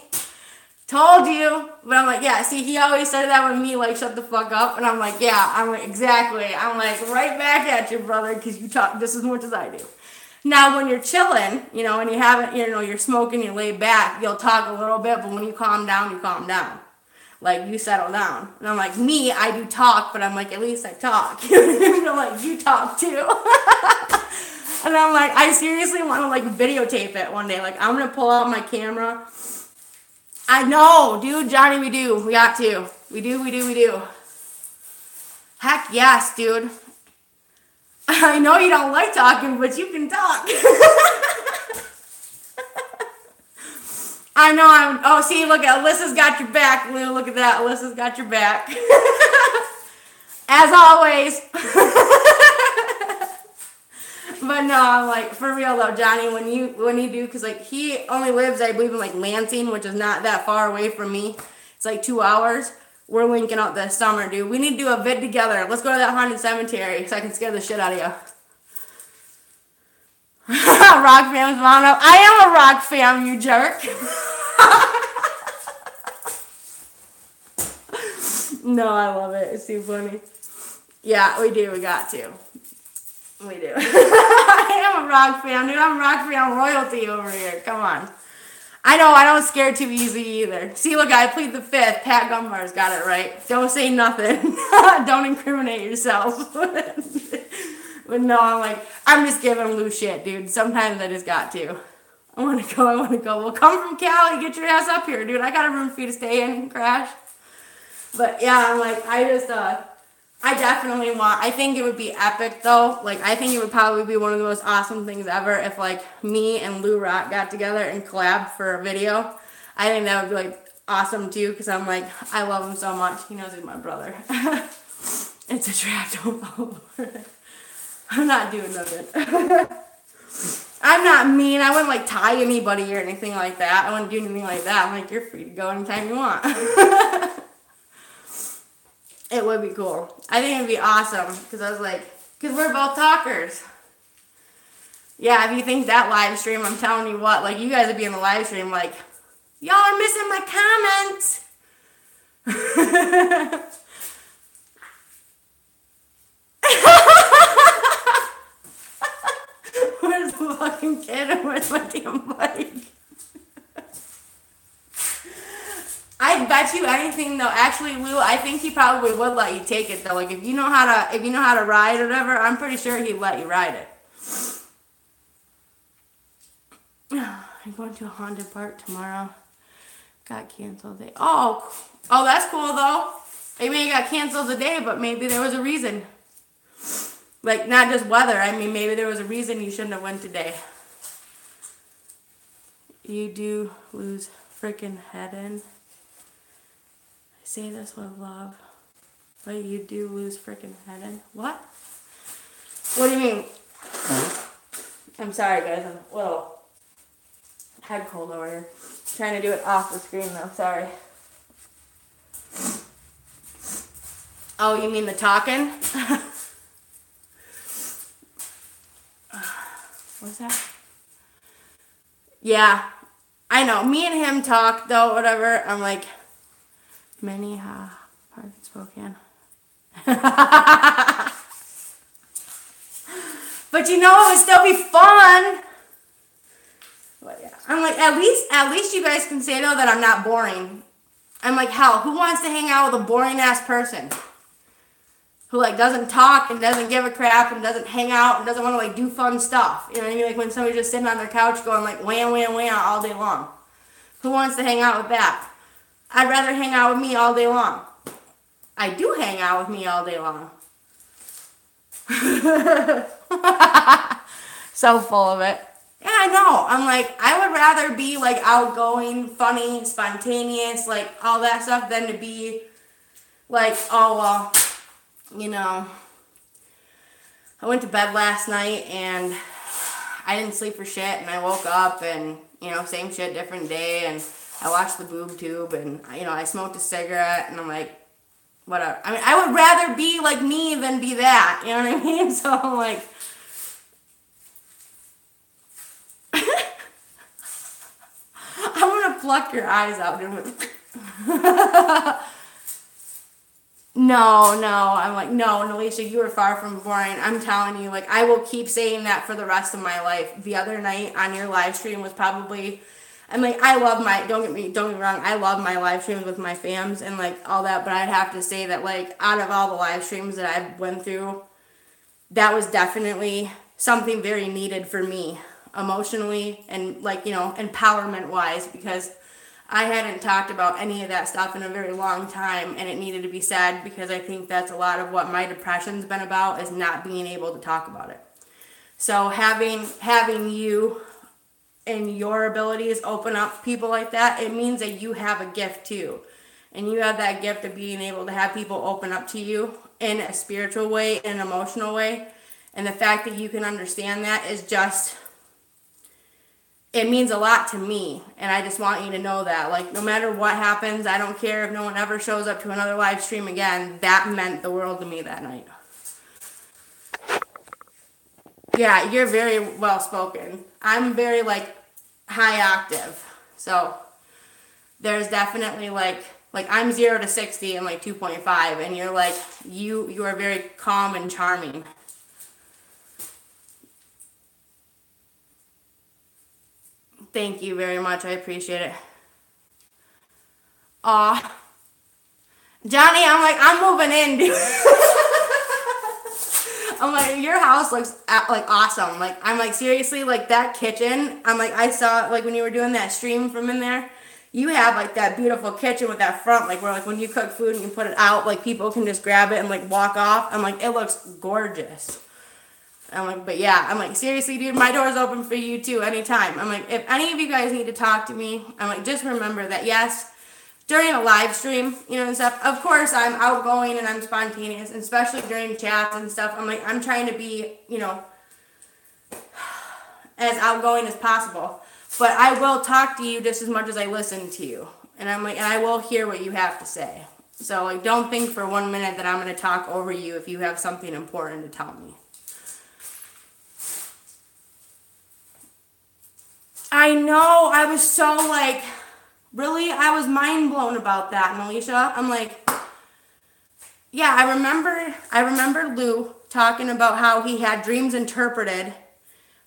Told you. But I'm like, yeah, see, he always started that with me, shut the fuck up. And I'm like, yeah, exactly. I'm right back at you, brother, because you talk just as much as I do. Now, when you're chilling, and you haven't, you're smoking, you lay back, you'll talk a little bit, but when you calm down, you calm down. You settle down. And I'm like, me, I do talk, but I'm like, at least I talk. You talk too. And I'm like, I seriously want to videotape it one day. I'm going to pull out my camera. I know, dude, Johnny, we do. We got to. We do. Heck yes, dude. I know you don't like talking, but you can talk. I know oh, see, look at Alyssa's got your back, Lou. Look at that. Alyssa's got your back. As always. But no, I'm like, for real though, Johnny, when you do, because like he only lives, I believe, in like Lansing, which is not that far away from me. It's like 2 hours. We're linking up this summer, dude. We need to do a vid together. Let's go to that haunted cemetery so I can scare the shit out of you. Rock fam's wound up. I am a rock fam, you jerk. No, I love it. It's too funny. Yeah, we do. We got to. We do. I am a rock fam, dude. I'm rock fam royalty over here. Come on. I know, I don't scare too easy either. See, look, I plead the fifth. Pat Gumbar's got it right. Don't say nothing. Don't incriminate yourself. But no, I'm just giving Lou shit, dude. Sometimes I just got to. I want to go. Well, come from Cali, get your ass up here, dude. I got a room for you to stay in and crash. But yeah, I definitely I think it would be epic though. Like, I think it would probably be one of the most awesome things ever if like me and Lou Rock got together and collabed for a video. I think that would be like awesome too, because I'm like, I love him so much. He knows he's my brother. It's a trap, don't fall for it. I'm not doing nothing. I'm not mean. I wouldn't like tie anybody or anything like that. I wouldn't do anything like that. I'm like, you're free to go anytime you want. It would be cool. I think it'd be awesome because because we're both talkers. Yeah, if you think that live stream, I'm telling you what, like you guys would be in the live stream like, y'all are missing my comments. Where's the fucking kid and where's my damn bike? I bet you anything though. Actually, Lou, I think he probably would let you take it though. Like if you know how to ride or whatever, I'm pretty sure he'd let you ride it. I'm going to a haunted park tomorrow. Got canceled. Oh, that's cool though. Maybe it got canceled today, but maybe there was a reason. Like not just weather. I mean, maybe there was a reason you shouldn't have went today. You do lose freaking head in. Say this with love, but you do lose freaking head in. What? What do you mean? I'm sorry, guys. I'm a little head cold over here. Trying to do it off the screen, though. Sorry. Oh, you mean the talking? What's that? Yeah. I know. Me and him talk, though, whatever. I'm like... Many park in Spokane. But you know, it would still be fun. But yeah, I'm like, at least you guys can say though that I'm not boring. I'm like, hell, who wants to hang out with a boring ass person who like doesn't talk and doesn't give a crap and doesn't hang out and doesn't want to like do fun stuff? You know what I mean? Like when somebody's just sitting on their couch going like wham wham wham all day long. Who wants to hang out with that? I'd rather hang out with me all day long. I do hang out with me all day long. So full of it. Yeah, I know. I'm like, I would rather be like outgoing, funny, spontaneous, like all that stuff than to be like, oh, well, you know, I went to bed last night and I didn't sleep for shit and I woke up and, you know, same shit, different day, and I watched the boob tube and, you know, I smoked a cigarette and I'm like, whatever. I mean, I would rather be like me than be that. You know what I mean? So I'm like, I'm going to pluck your eyes out. No. I'm like, no, Alicia, you are far from boring. I'm telling you, like, I will keep saying that for the rest of my life. The other night on your live stream was probably... I'm like, I love don't get me wrong, I love my live streams with my fams and like all that, but I'd have to say that like out of all the live streams that I've went through, that was definitely something very needed for me emotionally and like, you know, empowerment wise, because I hadn't talked about any of that stuff in a very long time and it needed to be said, because I think that's a lot of what my depression's been about, is not being able to talk about it. So having you and your abilities open up people like that, it means that you have a gift too. And you have that gift of being able to have people open up to you in a spiritual way, in an emotional way. And the fact that you can understand that is just, it means a lot to me. And I just want you to know that. Like, no matter what happens, I don't care if no one ever shows up to another live stream again. That meant the world to me that night. Yeah, you're very well spoken. I'm very, like, high octave. So there's definitely, like I'm 0 to 60 and, like, 2.5. And you're, like, you are very calm and charming. Thank you very much. I appreciate it. Aw. Johnny, I'm moving in, dude. I'm like, your house looks like awesome. Like, I'm like, seriously, like that kitchen. I'm like, I saw like when you were doing that stream from in there, you have like that beautiful kitchen with that front, like where like when you cook food and you put it out, like people can just grab it and like walk off. I'm like, it looks gorgeous. I'm like, but yeah, I'm like, seriously, dude, my door's open for you too, anytime. I'm like, if any of you guys need to talk to me, I'm like, just remember that, yes, during a live stream, you know, and stuff, of course, I'm outgoing and I'm spontaneous, and especially during chats and stuff. I'm like, I'm trying to be, you know, as outgoing as possible. But I will talk to you just as much as I listen to you. And I'm like, and I will hear what you have to say. So, like, don't think for 1 minute that I'm going to talk over you if you have something important to tell me. I know, I was so, like, really? I was mind blown about that, Melisha. I'm like, yeah, I remember Lou talking about how he had dreams interpreted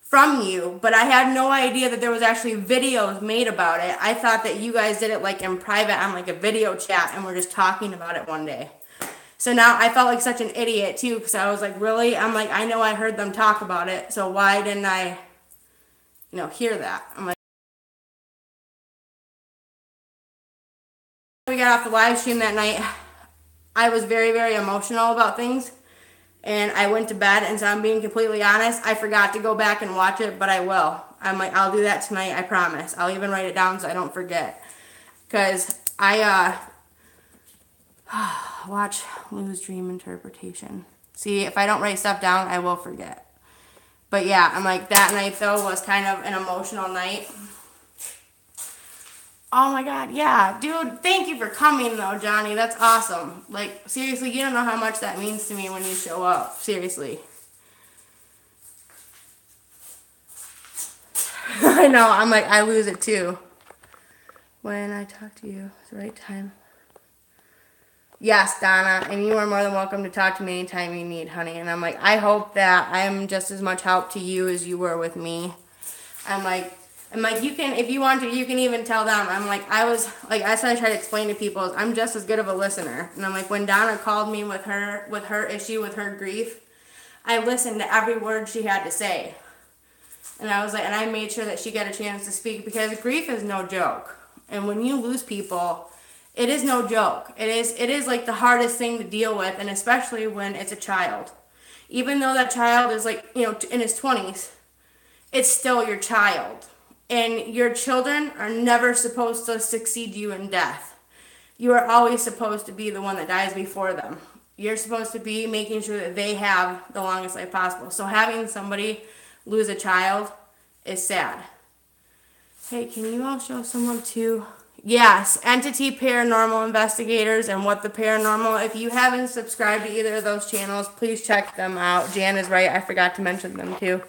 from you, but I had no idea that there was actually videos made about it. I thought that you guys did it like in private on like a video chat and we're just talking about it one day. So now I felt like such an idiot too, because I was like, really? I'm like, I know I heard them talk about it, so why didn't I, you know, hear that? I'm like, we got off the live stream that night, I was very, very emotional about things, and I went to bed, and so I'm being completely honest, I forgot to go back and watch it, but I will. I'm like, I'll do that tonight, I promise. I'll even write it down so I don't forget, because I, watch Lou's dream interpretation. See, if I don't write stuff down, I will forget. But yeah, I'm like, that night, though, was kind of an emotional night. Oh my God, yeah. Dude, thank you for coming though, Johnny. That's awesome. Like, seriously, you don't know how much that means to me when you show up. Seriously. I know, I'm like, I lose it too. When I talk to you, it's the right time. Yes, Donna, and you are more than welcome to talk to me anytime you need, honey. And I'm like, I hope that I'm just as much help to you as you were with me. I'm like, you can, if you want to, you can even tell them. I'm like, I was, like, that's what I try to explain to people, is I'm just as good of a listener. And I'm like, when Donna called me with her issue, with her grief, I listened to every word she had to say. And I was like, and I made sure that she got a chance to speak, because grief is no joke. And when you lose people, it is no joke. It is like the hardest thing to deal with, and especially when it's a child. Even though that child is like, you know, in his 20s, it's still your child. And your children are never supposed to succeed you in death. You are always supposed to be the one that dies before them. You're supposed to be making sure that they have the longest life possible. So having somebody lose a child is sad. Hey, can you all show someone too? Yes, Entity Paranormal Investigators and What the Paranormal. If you haven't subscribed to either of those channels, please check them out. Jan is right, I forgot to mention them too.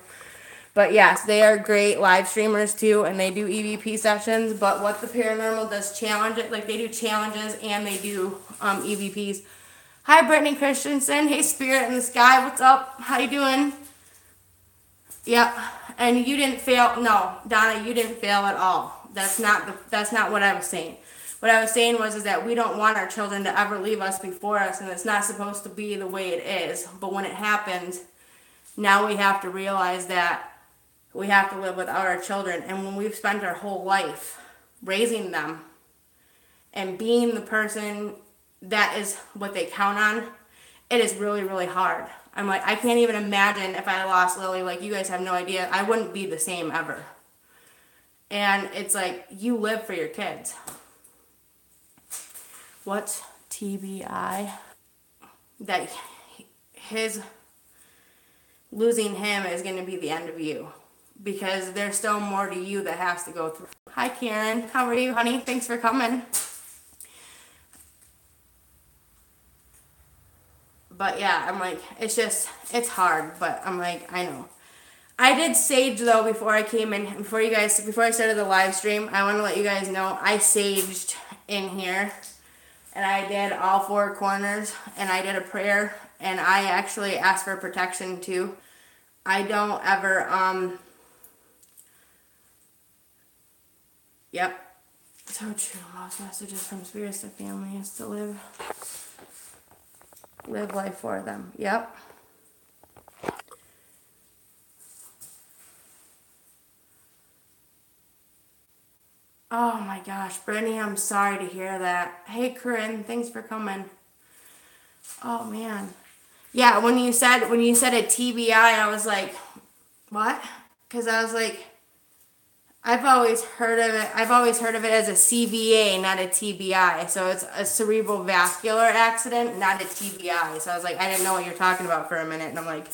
But yes, they are great live streamers too, and they do EVP sessions. But What the Paranormal does challenges, like they do challenges and they do EVPs. Hi, Brittany Christensen. Hey, Spirit in the Sky. What's up? How you doing? Yep. And you didn't fail. No, Donna, you didn't fail at all. That's not what I was saying. What I was saying was is that we don't want our children to ever leave us before us, and it's not supposed to be the way it is. But when it happens, now we have to realize that we have to live without our children. And when we've spent our whole life raising them and being the person that is what they count on, it is really, really hard. I'm like, I can't even imagine if I lost Lily. Like, you guys have no idea. I wouldn't be the same ever. And it's like, you live for your kids. What's TBI? That his losing him is going to be the end of you. Because there's still more to you that has to go through. Hi, Karen. How are you, honey? Thanks for coming. But yeah, I'm like, it's hard, but I'm like, I know. I did sage though before I came in, before I started the live stream. I want to let you guys know I saged in here, and I did all four corners, and I did a prayer, and I actually asked for protection too. I don't ever, yep. So true. Lost messages from spirits to families to live life for them. Yep. Oh my gosh, Brittany, I'm sorry to hear that. Hey, Corinne, thanks for coming. Oh man. Yeah, when you said a TBI, I was like, what? Because I was like, I've always heard of it as a CVA, not a TBI. So it's a cerebral vascular accident, not a TBI. So I was like, I didn't know what you're talking about for a minute. And I'm like,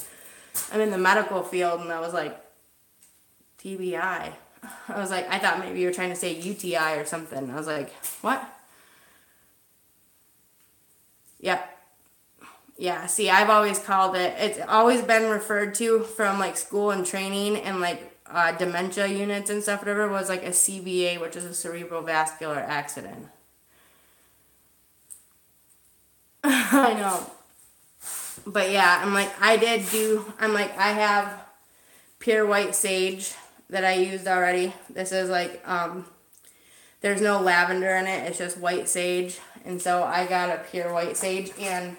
I'm in the medical field, and I was like, TBI. I was like, I thought maybe you were trying to say UTI or something. I was like, what? Yep. Yeah, see, I've always called it, it's always been referred to from like school and training and like dementia units and stuff, whatever, was like a CVA, which is a cerebral vascular accident. I know. But yeah, I have pure white sage that I used already. This is like, there's no lavender in it. It's just white sage. And so I got a pure white sage, and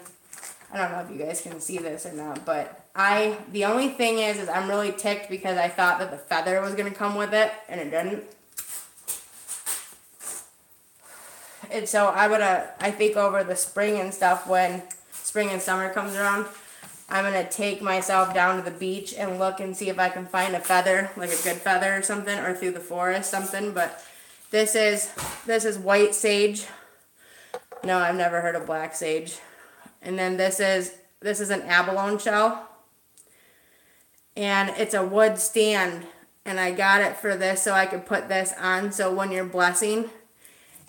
I don't know if you guys can see this or not, but the only thing is I'm really ticked because I thought that the feather was going to come with it, and it didn't. And so I think over the spring and stuff, when spring and summer comes around, I'm going to take myself down to the beach and look and see if I can find a feather, like a good feather or something, or through the forest, something. But this is white sage. No, I've never heard of black sage. And then this is an abalone shell. And it's a wood stand. And I got it for this so I could put this on. So when you're blessing,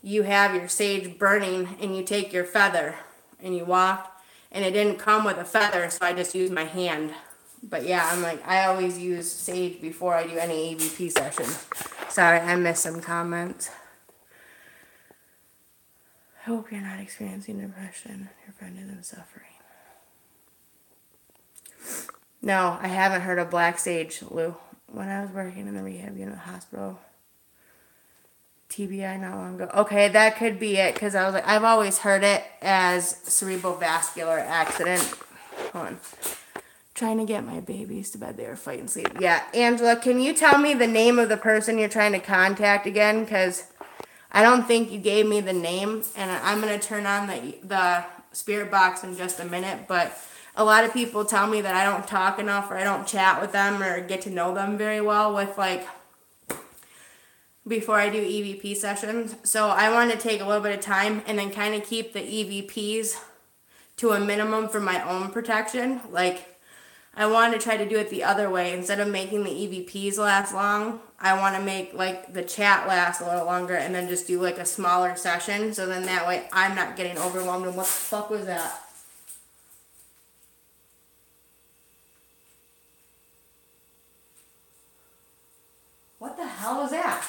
you have your sage burning, and you take your feather and you walk. And it didn't come with a feather, so I just used my hand. But yeah, I'm like, I always use sage before I do any EVP session. Sorry, I missed some comments. I hope you're not experiencing depression. Your friend isn't suffering. No, I haven't heard of black sage, Lou. When I was working in the rehab unit hospital, TBI not long ago. Okay, that could be it, because I was like, I've always heard it as cerebral vascular accident. Hold on. Trying to get my babies to bed. They were fighting sleep. Yeah, Angela, can you tell me the name of the person you're trying to contact again? Because I don't think you gave me the name, and I'm going to turn on the spirit box in just a minute, but a lot of people tell me that I don't talk enough, or I don't chat with them or get to know them very well with, like, before I do EVP sessions. So I want to take a little bit of time and then kind of keep the EVPs to a minimum for my own protection. Like, I want to try to do it the other way. Instead of making the EVPs last long, I want to make like the chat last a little longer, and then just do like a smaller session. So then that way I'm not getting overwhelmed. And what the fuck was that? What the hell was that?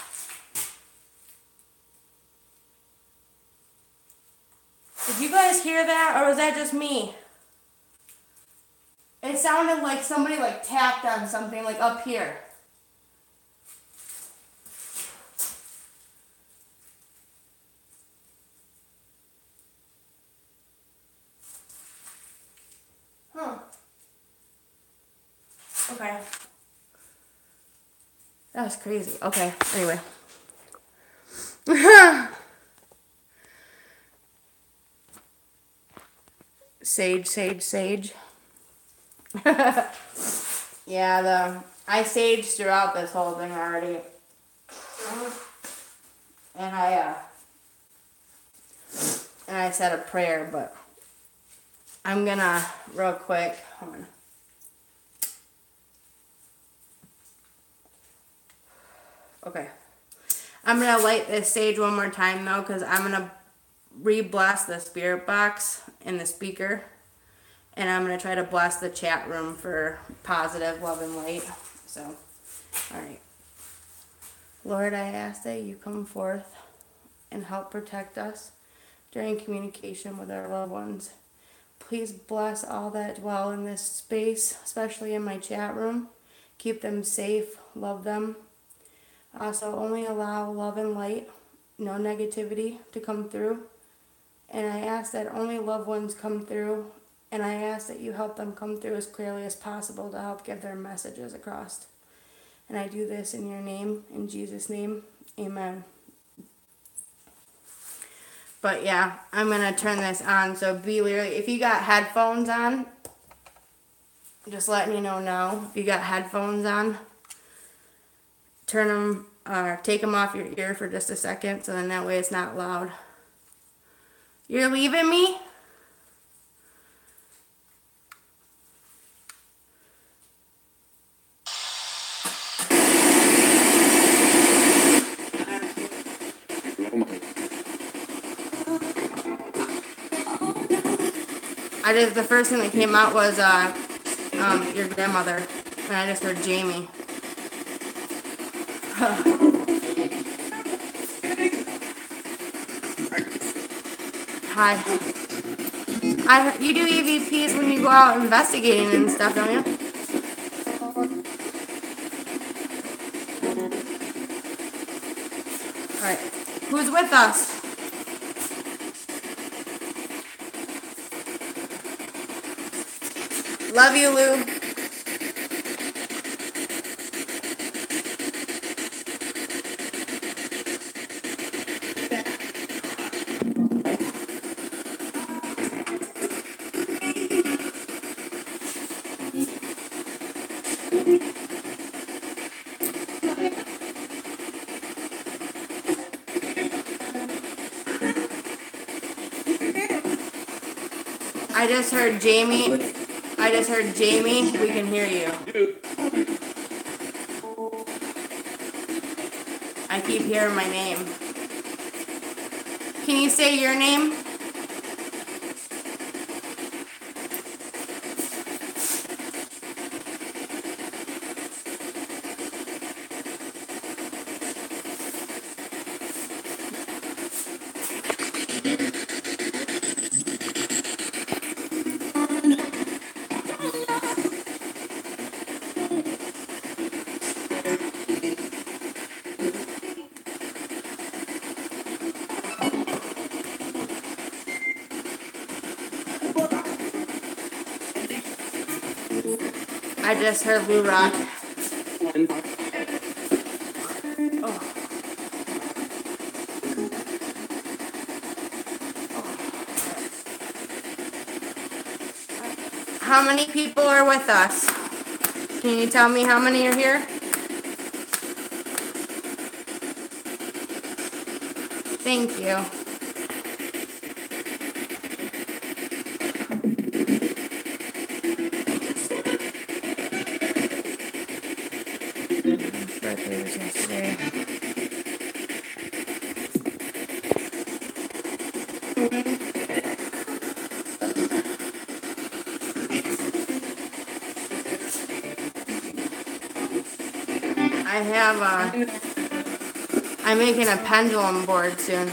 Did you guys hear that, or was that just me? It sounded like somebody like tapped on something like up here. Huh. Okay. That was crazy. Okay, anyway. Sage. Yeah, I saged throughout this whole thing already. and I said a prayer, but I'm gonna real quick. Hold on. Okay. I'm gonna light this sage one more time though, because I'm gonna re-bless the spirit box and the speaker, and I'm gonna try to bless the chat room for positive love and light. So, all right. Lord, I ask that you come forth and help protect us during communication with our loved ones. Please bless all that dwell in this space, especially in my chat room. Keep them safe, love them. Also, only allow love and light, no negativity to come through. And I ask that only loved ones come through, and I ask that you help them come through as clearly as possible to help get their messages across. And I do this in your name, in Jesus' name, amen. But yeah, I'm going to turn this on, so be leery. If you got headphones on, just let me know now. If you got headphones on, turn them, take them off your ear for just a second, so then that way it's not loud. You're leaving me? The first thing that came out was your grandmother, and I just heard Jamie. Hi. You do EVPs when you go out investigating and stuff, don't you? Alright. Who's with us? Love you, Lou. I just heard Jamie. We can hear you. I keep hearing my name. Can you say your name? I just heard Blue Rock. Oh. How many people are with us? Can you tell me how many are here? Thank you. His birthday was yesterday. I'm making a pendulum board soon.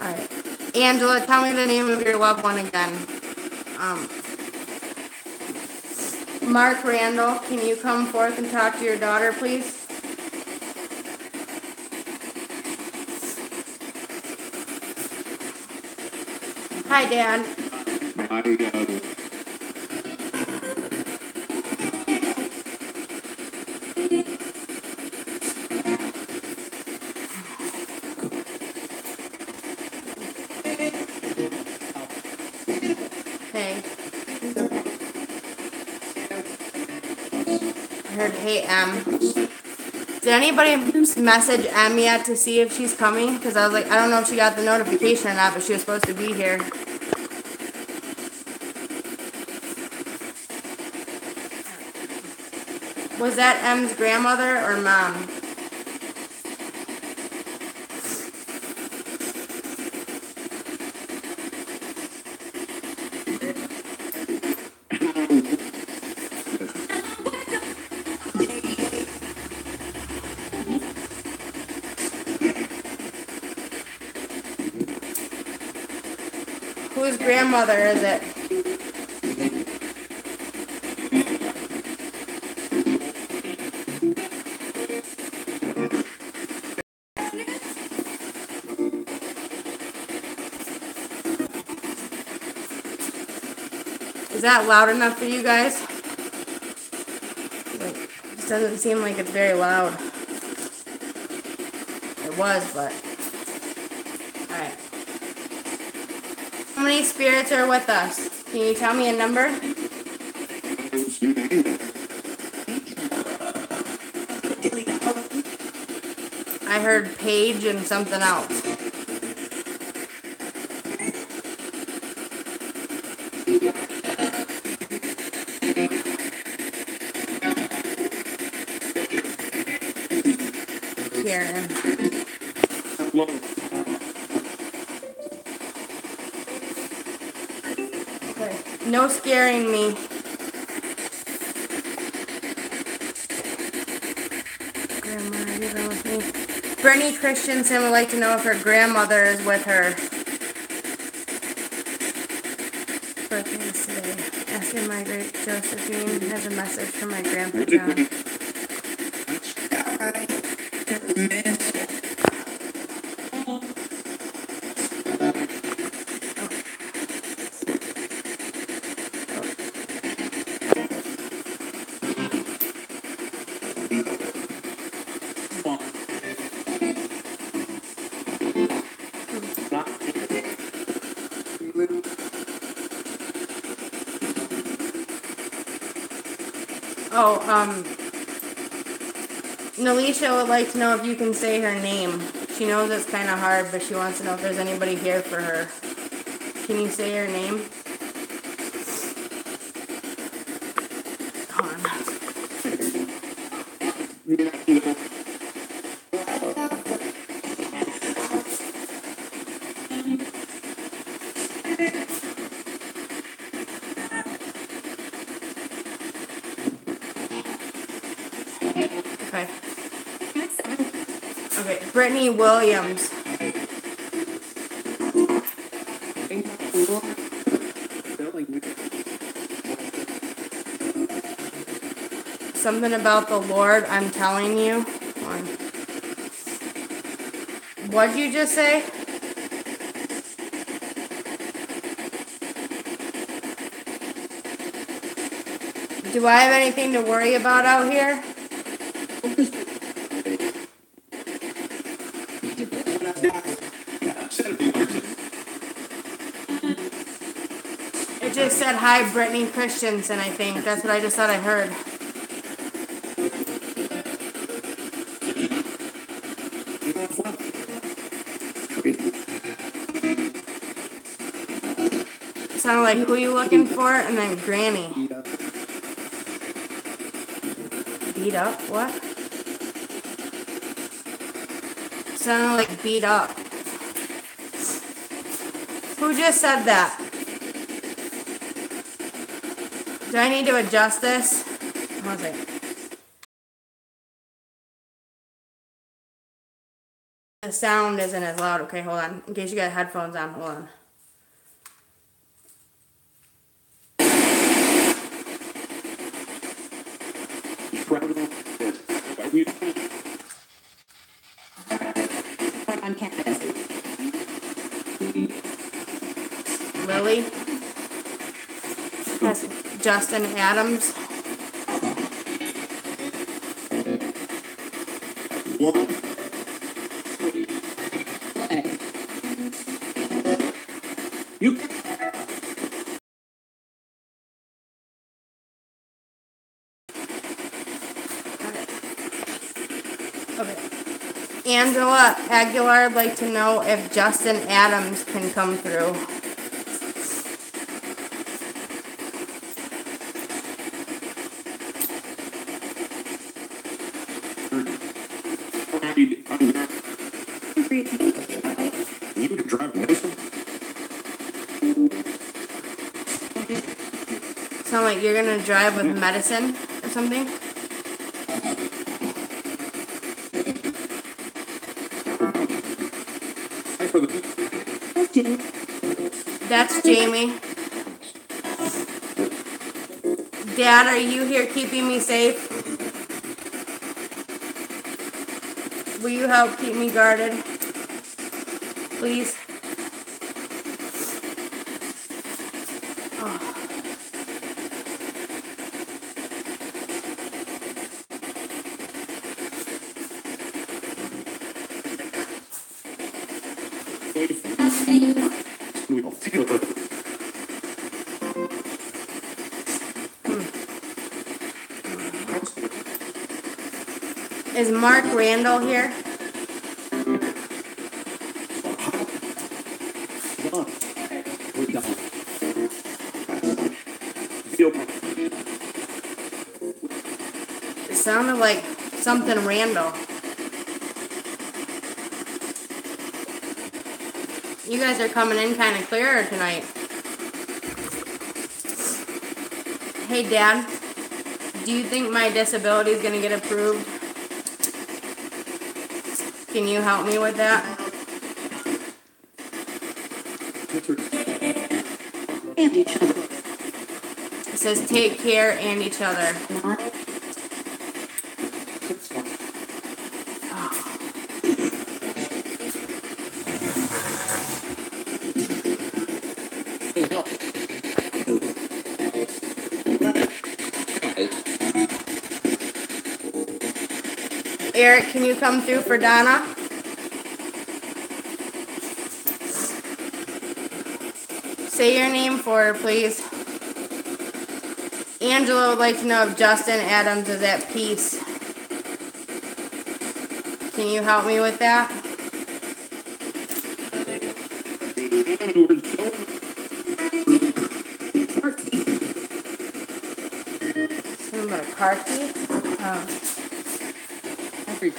Alright. Angela, tell me the name of your loved one again. Mark Randall, can you come forth and talk to your daughter, please? Hi, Dad. Hey. I heard hey, M. Did anybody message Em yet to see if she's coming? Because I was like, I don't know if she got the notification or not, but she was supposed to be here. Was that Em's grandmother or mom? Whose grandmother is it? Is that loud enough for you guys? It doesn't seem like it's very loud. It was, but... Alright. How many spirits are with us? Can you tell me a number? I heard Paige and something else. Karen. Okay. No scaring me. Grandma, are you going with me? Brittany Christensen would like to know if her grandmother is with her. Birthday's today. Asking Margaret Josephine has a message from my grandpa John. Nalisha would like to know if you can say her name. She knows it's kind of hard, but she wants to know if there's anybody here for her. Can you say her name? Hold on. Okay. Okay, Brittany Williams. Something about the Lord, I'm telling you. What'd you just say? Do I have anything to worry about out here? It just said, hi, Brittany Christensen, I think. That's what I just thought I heard. Sounded like, who you looking for? And then Granny. Beat up? What? Sounded like beat up. Who just said that? Do I need to adjust this? One second. The sound isn't as loud. Okay, hold on. In case you got headphones on, hold on. On campus. Lily. That's Justin Adams. You. Okay. Angela Aguilar would like to know if Justin Adams can come through. You can drive medicine? Sound like you're gonna drive with medicine or something? That's Jamie. Dad, are you here keeping me safe? Will you help keep me guarded? Please? Oh. Is Mark Randall here? It sounded like something Randall. You guys are coming in kind of clearer tonight. Hey, Dad. Do you think my disability is going to get approved? Can you help me with that? And each other. It says take care and each other. Eric, can you come through for Donna? Say your name for her, please. Angela would like to know if Justin Adams is at peace. Can you help me with that? Something about a car key? Oh. That's it.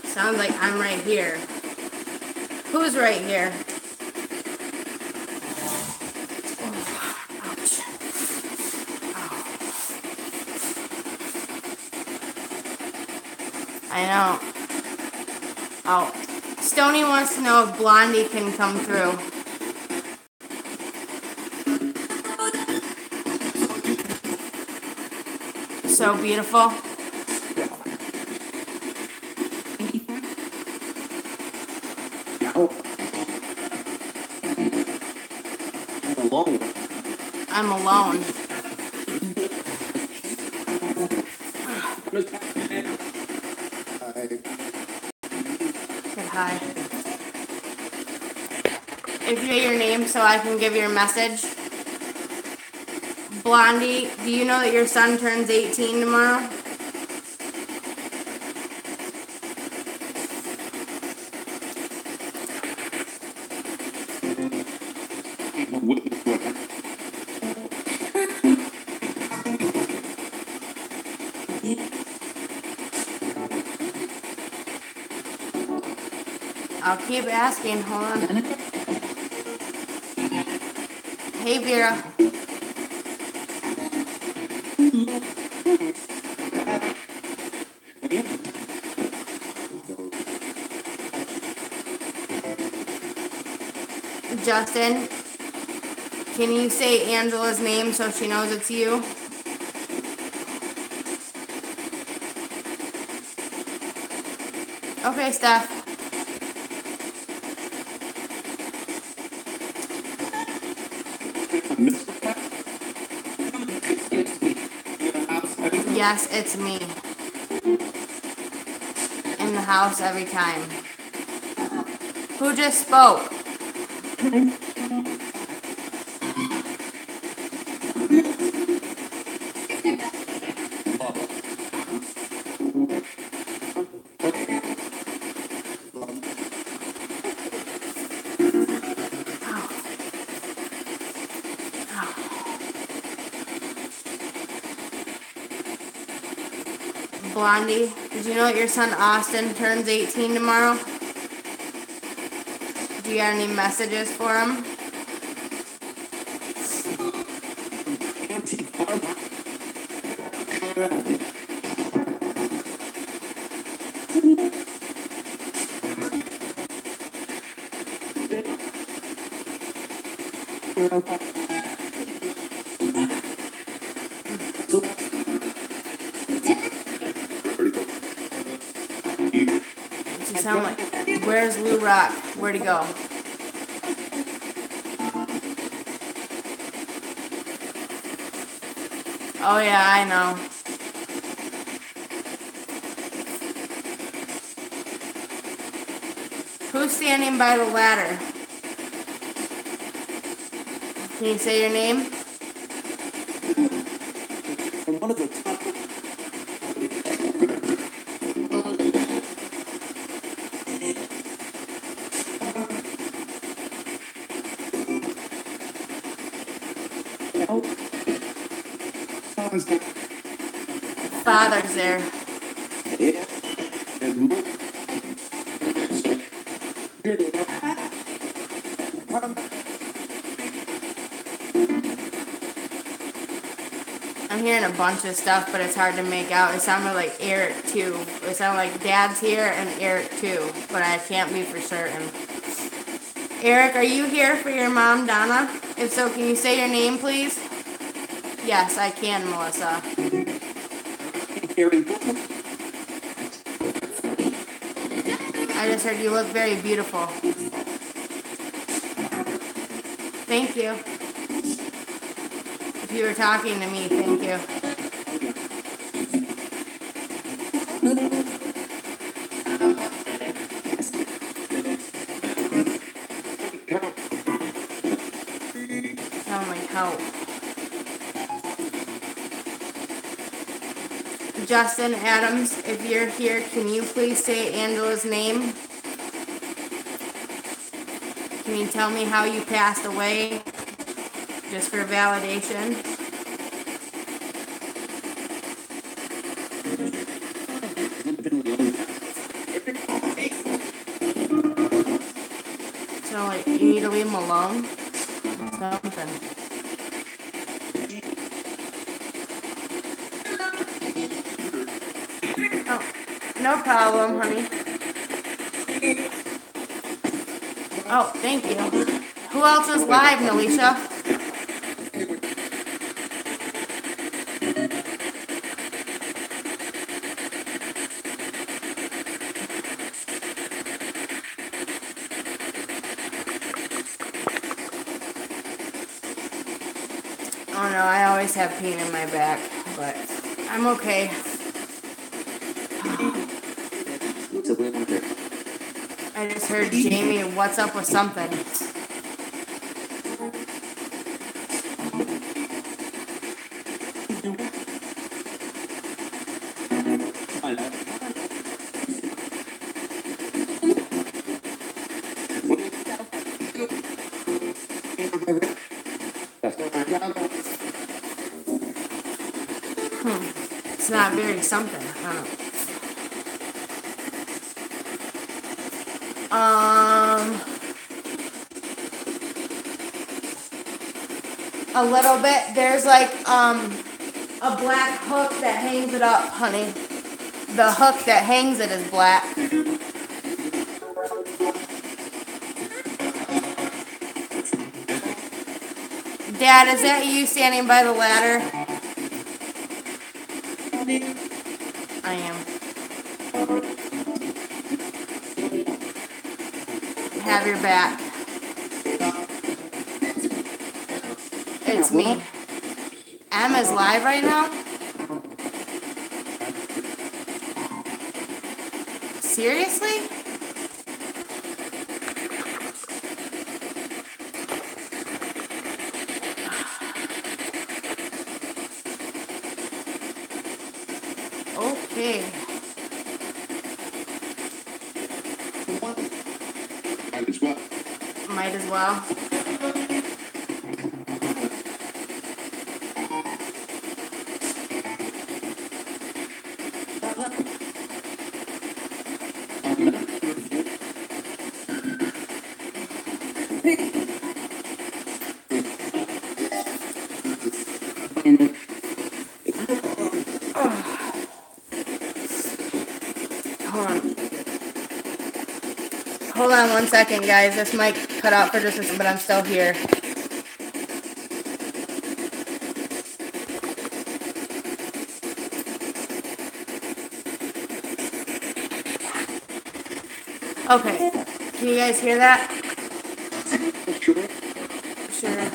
Sounds like I'm right here. Who's right here? Ouch. I know. Oh. Stony wants to know if Blondie can come through. So beautiful. I'm alone. Say hi. If you say your name so I can give your message. Blondie, do you know that your son turns 18 tomorrow? I'll keep asking. Hold on. Hey, Vera. Justin, can you say Angela's name so she knows it's you? Okay, Steph. Yes, it's me. the house every time. Who just spoke? Blondie, did you know that your son Austin turns 18 tomorrow? Do you have any messages for him? You sound like, where's Lou Rock? Where'd he go? Oh yeah, I know. Who's standing by the ladder? Can you say your name? One of the top. Father's there. I'm hearing a bunch of stuff, but it's hard to make out. It sounded like Eric too. It sounded like Dad's here and Eric too, but I can't be for certain. Eric, are you here for your mom, Donna? If so, can you say your name, please? Yes, I can, Melissa. I just heard you look very beautiful. Thank you. If you were talking to me, thank you. Sound like help. Justin Adams, if you're here, can you please say Angela's name? Can you tell me how you passed away? Just for validation. So, like, you need to leave him alone? Something. Oh, no problem, honey. Oh, thank you. Who else is live, Nalisha? Oh no, I always have pain in my back, but I'm okay. I just heard Jamie, what's up with something? It's not very something, huh? A little bit. There's like, a black hook that hangs it up, honey. The hook that hangs it is black. Dad, is that you standing by the ladder? I am. Have your back. It's me. Emma's live right now? Seriously? Okay. Might as well. Might as well. Hold on. Hold on 1 second, guys. This might cut out for just a second, but I'm still here. Okay. Can you guys hear that? Sure. Sure.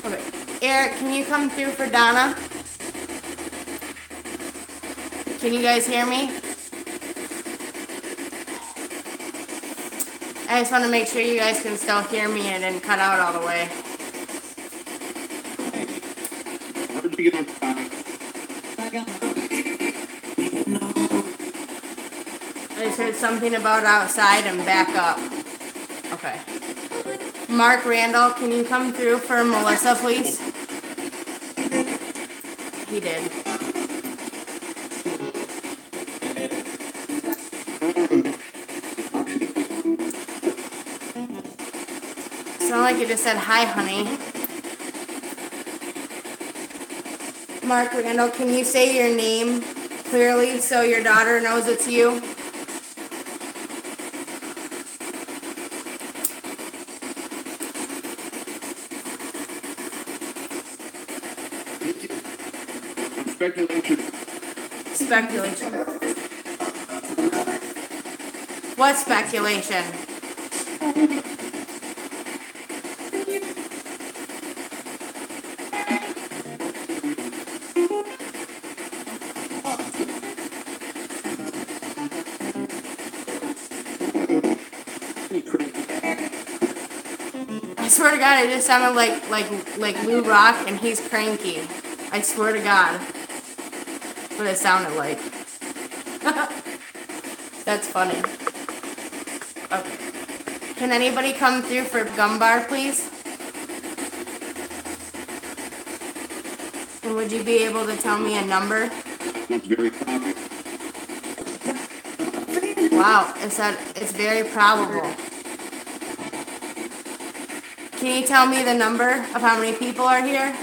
Okay. Eric, can you come through for Donna? Can you guys hear me? I just want to make sure you guys can still hear me and it didn't cut out all the way. Where'd you get on time? I just heard something about outside and back up. Okay. Mark Randall, can you come through for Melissa, please? He did. Sound like you just said hi, honey. Mark Randall, can you say your name clearly so your daughter knows it's you? Speculation. Speculation. What speculation? I swear to God, it just sounded like Lou Rock, and he's cranky. I swear to God, that's what it sounded like. That's funny. Okay. Can anybody come through for Gumbar, please? And would you be able to tell me a number? That's very common. Wow, it said it's very probable. Can you tell me the number of how many people are here?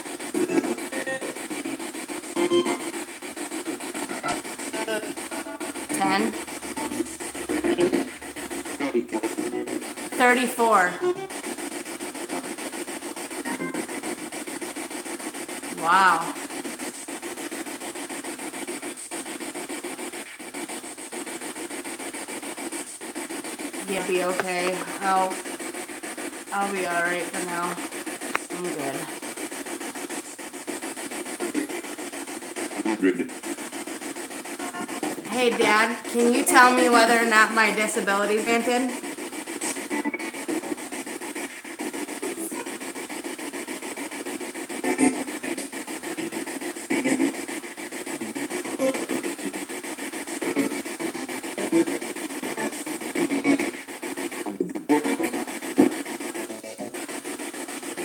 Ten. 34. Wow. You'll be okay. I'll be alright for now. I'm good. 100. Hey Dad, can you tell me whether or not my disability is granted?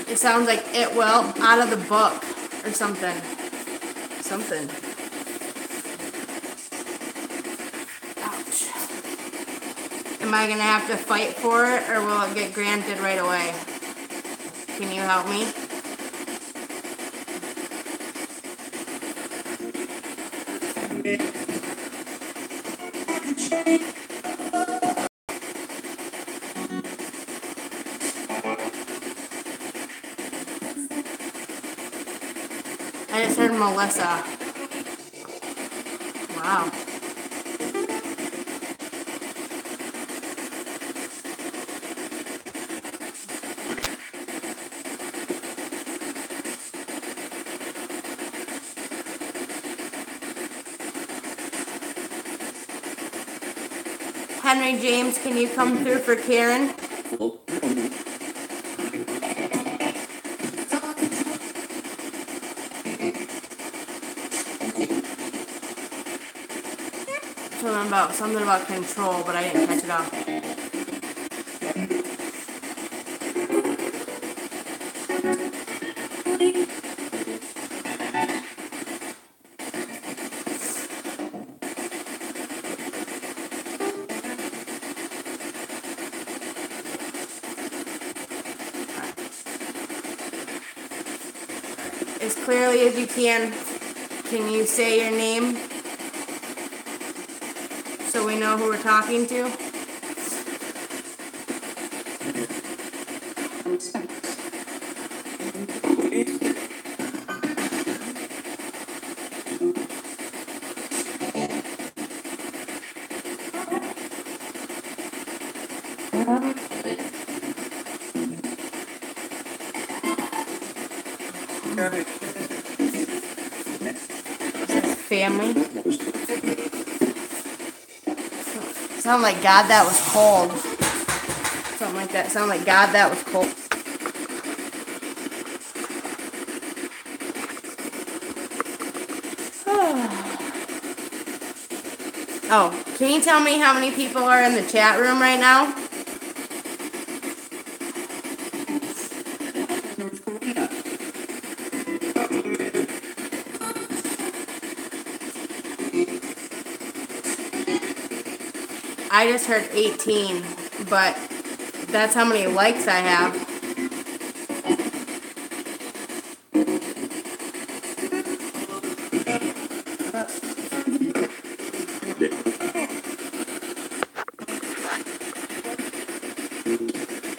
It sounds like it will out of the book or something. Something. Ouch. Am I gonna have to fight for it or will it get granted right away? Can you help me? I just heard Melissa. Wow. Henry James, can you come through for Karen? Something about control, but I didn't catch it all. As clearly as you can you say your name so we know who we're talking to? Family. Sound like God, that was cold. Something like that. Sound like God, that was cold. Oh, can you tell me how many people are in the chat room right now? I just heard 18, but that's how many likes I have.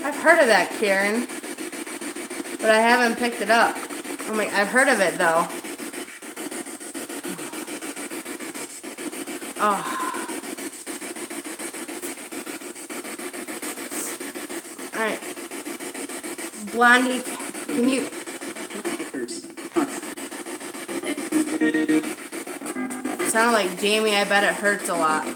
I've heard of that, Karen, but I haven't picked it up. I'm like, I've heard of it though. Oh. Alright. Blondie, can you... Sounded like Jamie, I bet it hurts a lot.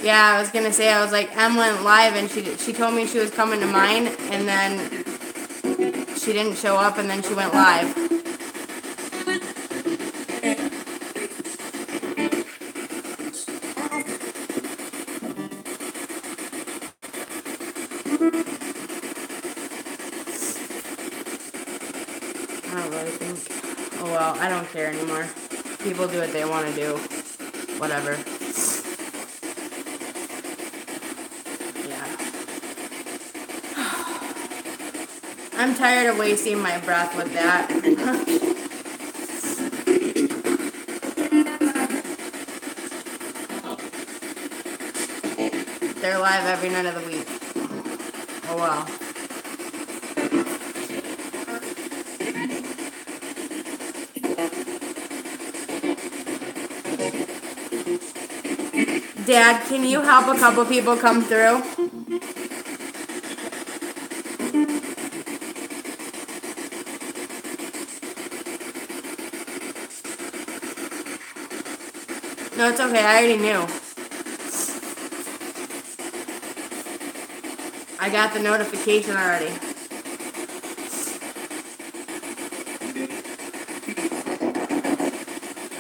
Yeah, I was gonna say, I was like, Em went live and she told me she was coming to mine, and then she didn't show up, and then she went live. I don't really think. Oh well, I don't care anymore. People do what they want to do. Whatever. I'm tired of wasting my breath with that. They're live every night of the week. Oh wow. Dad, can you help a couple people come through? No, it's okay. I already knew. I got the notification already.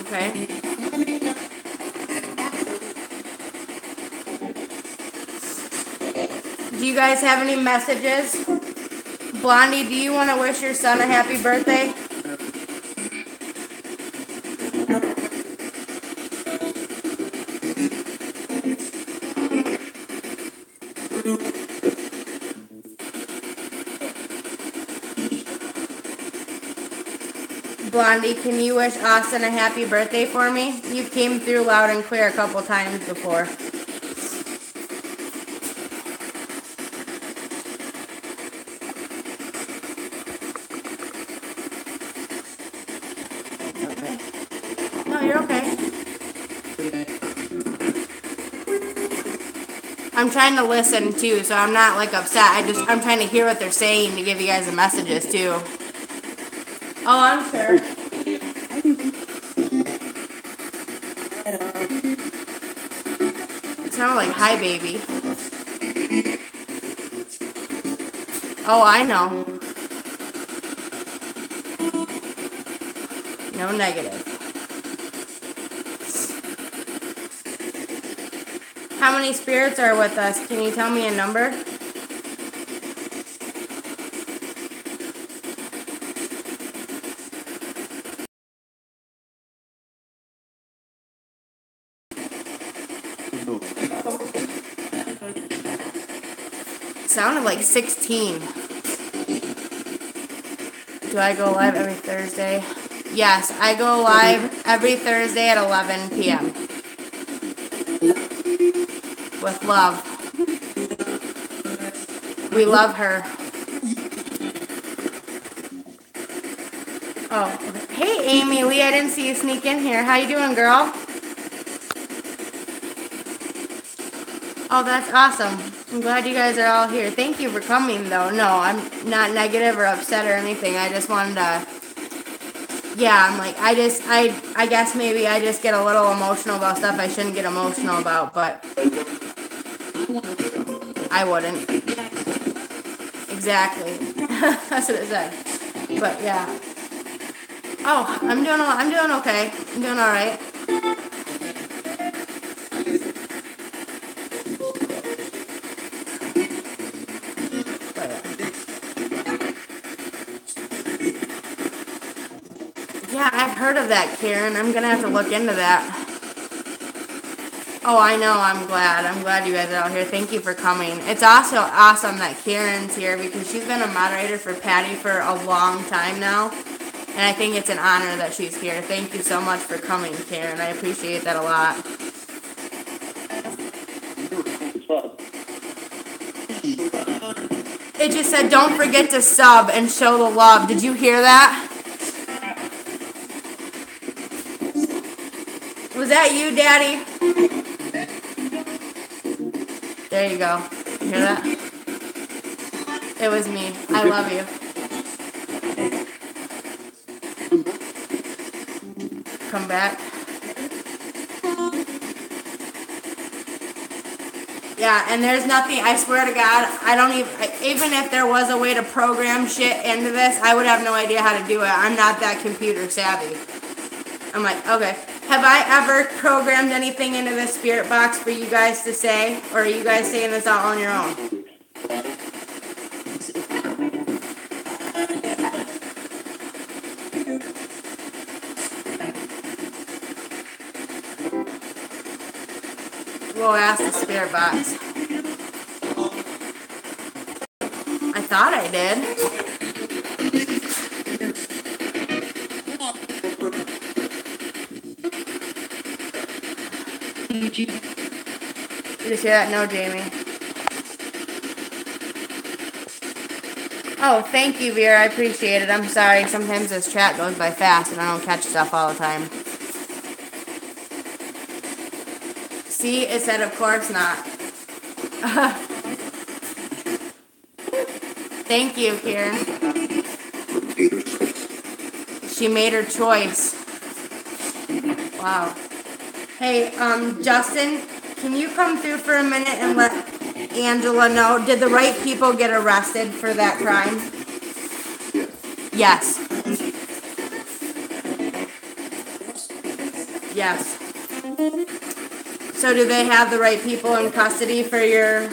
Okay. Do you guys have any messages? Blondie, do you want to wish your son a happy birthday? Blondie, can you wish Austin a happy birthday for me? You came through loud and clear a couple times before. No, you're okay. I'm trying to listen too, so I'm not like upset. I'm trying to hear what they're saying to give you guys the messages too. Oh, I'm sure. sounded like hi, baby. Oh, I know. No negative. How many spirits are with us? Can you tell me a number? Sounded like 16. Do I go live every Thursday? Yes, I go live every Thursday at 11 p.m. with love. We love her. Oh, hey Amy Lee, I didn't see you sneak in here. How you doing, girl? Oh, that's awesome. I'm glad you guys are all here. Thank you for coming, though. No, I'm not negative or upset or anything. I just wanted to, yeah, I'm like, I guess maybe I just get a little emotional about stuff I shouldn't get emotional about, but I wouldn't. Exactly. That's what it said. But yeah. Oh, I'm doing okay. I'm doing all right. Yeah, I've heard of that, Karen. I'm gonna have to look into that. Oh, I know. I'm glad. I'm glad you guys are out here. Thank you for coming. It's also awesome that Karen's here because she's been a moderator for Patty for a long time now. And I think it's an honor that she's here. Thank you so much for coming, Karen. I appreciate that a lot. It just said, don't forget to sub and show the love. Did you hear that? Was that you, Daddy? There you go. You hear that? It was me. I love you. Come back. Yeah, and there's nothing, I swear to God, I don't even if there was a way to program shit into this, I would have no idea how to do it. I'm not that computer savvy. I'm like, okay. Have I ever programmed anything into the spirit box for you guys to say? Or are you guys saying this all on your own? We'll ask the spirit box. I thought I did. Did you hear that? No, Jamie. Oh, thank you, Vera. I appreciate it. I'm sorry. Sometimes this chat goes by fast and I don't catch stuff all the time. See, it said, of course not. Thank you, Karen. She made her choice. Wow. Hey, Justin, can you come through for a minute and let Angela know? Did the right people get arrested for that crime? Yes. Yes. So do they have the right people in custody for your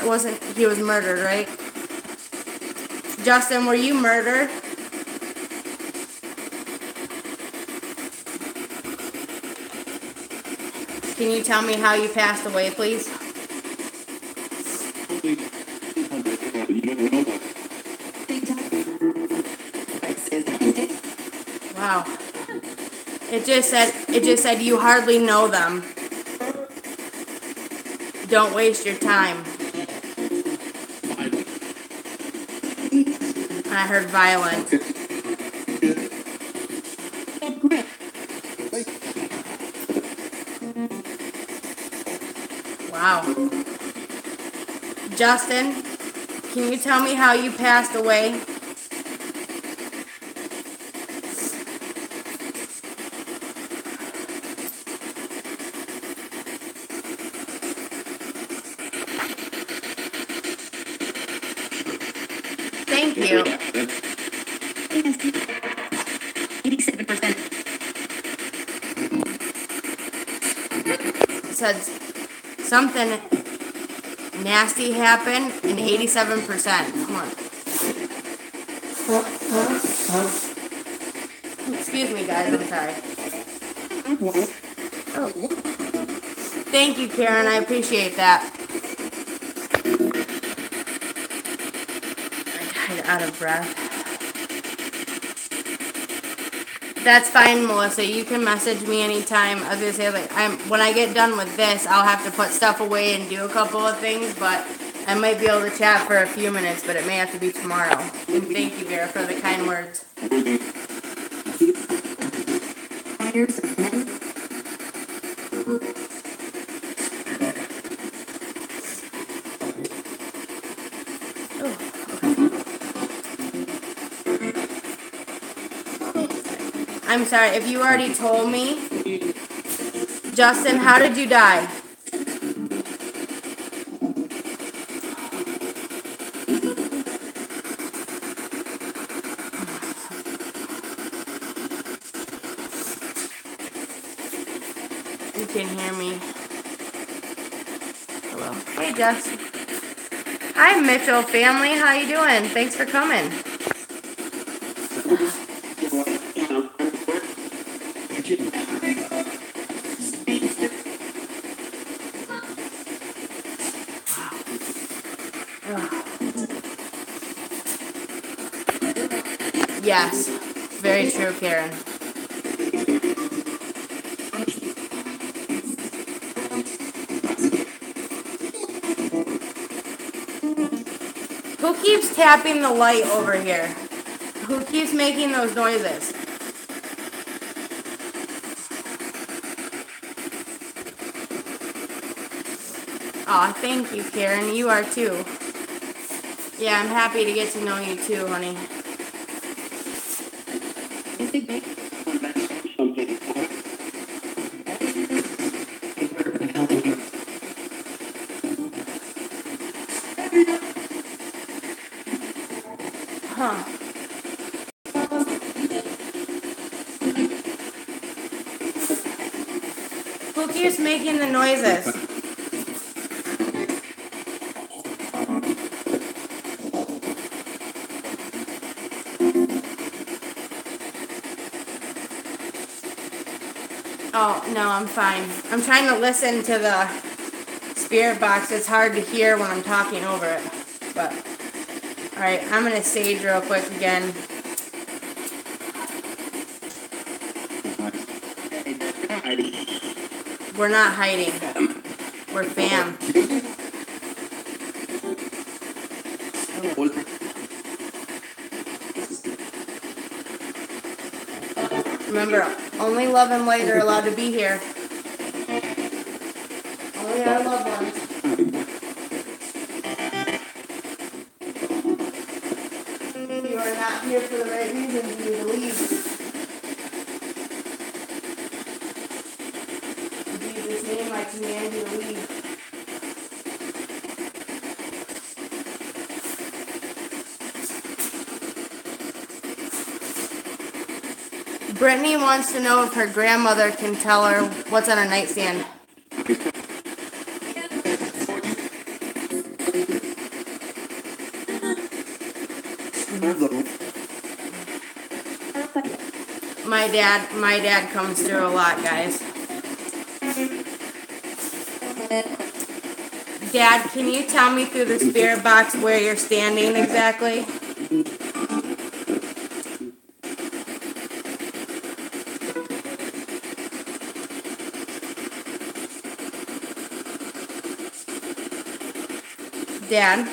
wasn't he was murdered, right? Justin, were you murdered? Can you tell me how you passed away, please? Wow. It just said you hardly know them. Don't waste your time. I heard violent. Wow. Justin, can you tell me how you passed away? you. 87%. It said something nasty happened and 87%. Come on. Excuse me, guys. I'm sorry. Thank you, Karen. I appreciate that. I'm out of breath. That's fine, Melissa. You can message me anytime. I was gonna say, like, when I get done with this, I'll have to put stuff away and do a couple of things, but I might be able to chat for a few minutes, but it may have to be tomorrow. And thank you, Vera, for the kind words. I'm sorry, if you already told me. Justin, how did you die? You can hear me. Hello. Hey, Justin. Hi, Mitchell family. How you doing? Thanks for coming. Yes, very true, Karen. Who keeps tapping the light over here? Who keeps making those noises? Aw, thank you, Karen. You are too. Yeah, I'm happy to get to know you too, honey. Huh. Who keeps making the noises? Oh, no, I'm fine. I'm trying to listen to the spirit box. It's hard to hear when I'm talking over it. But, alright, I'm going to sage real quick again. We're not hiding. We're fam. Remember, only love and light are allowed to be here. Only our loved ones. You are not here for the right reasons, you believe. In Jesus' name, I command you to leave. Brittany wants to know if her grandmother can tell her what's on her nightstand. My dad comes through a lot, guys. Dad, can you tell me through the spirit box where you're standing exactly? Dad,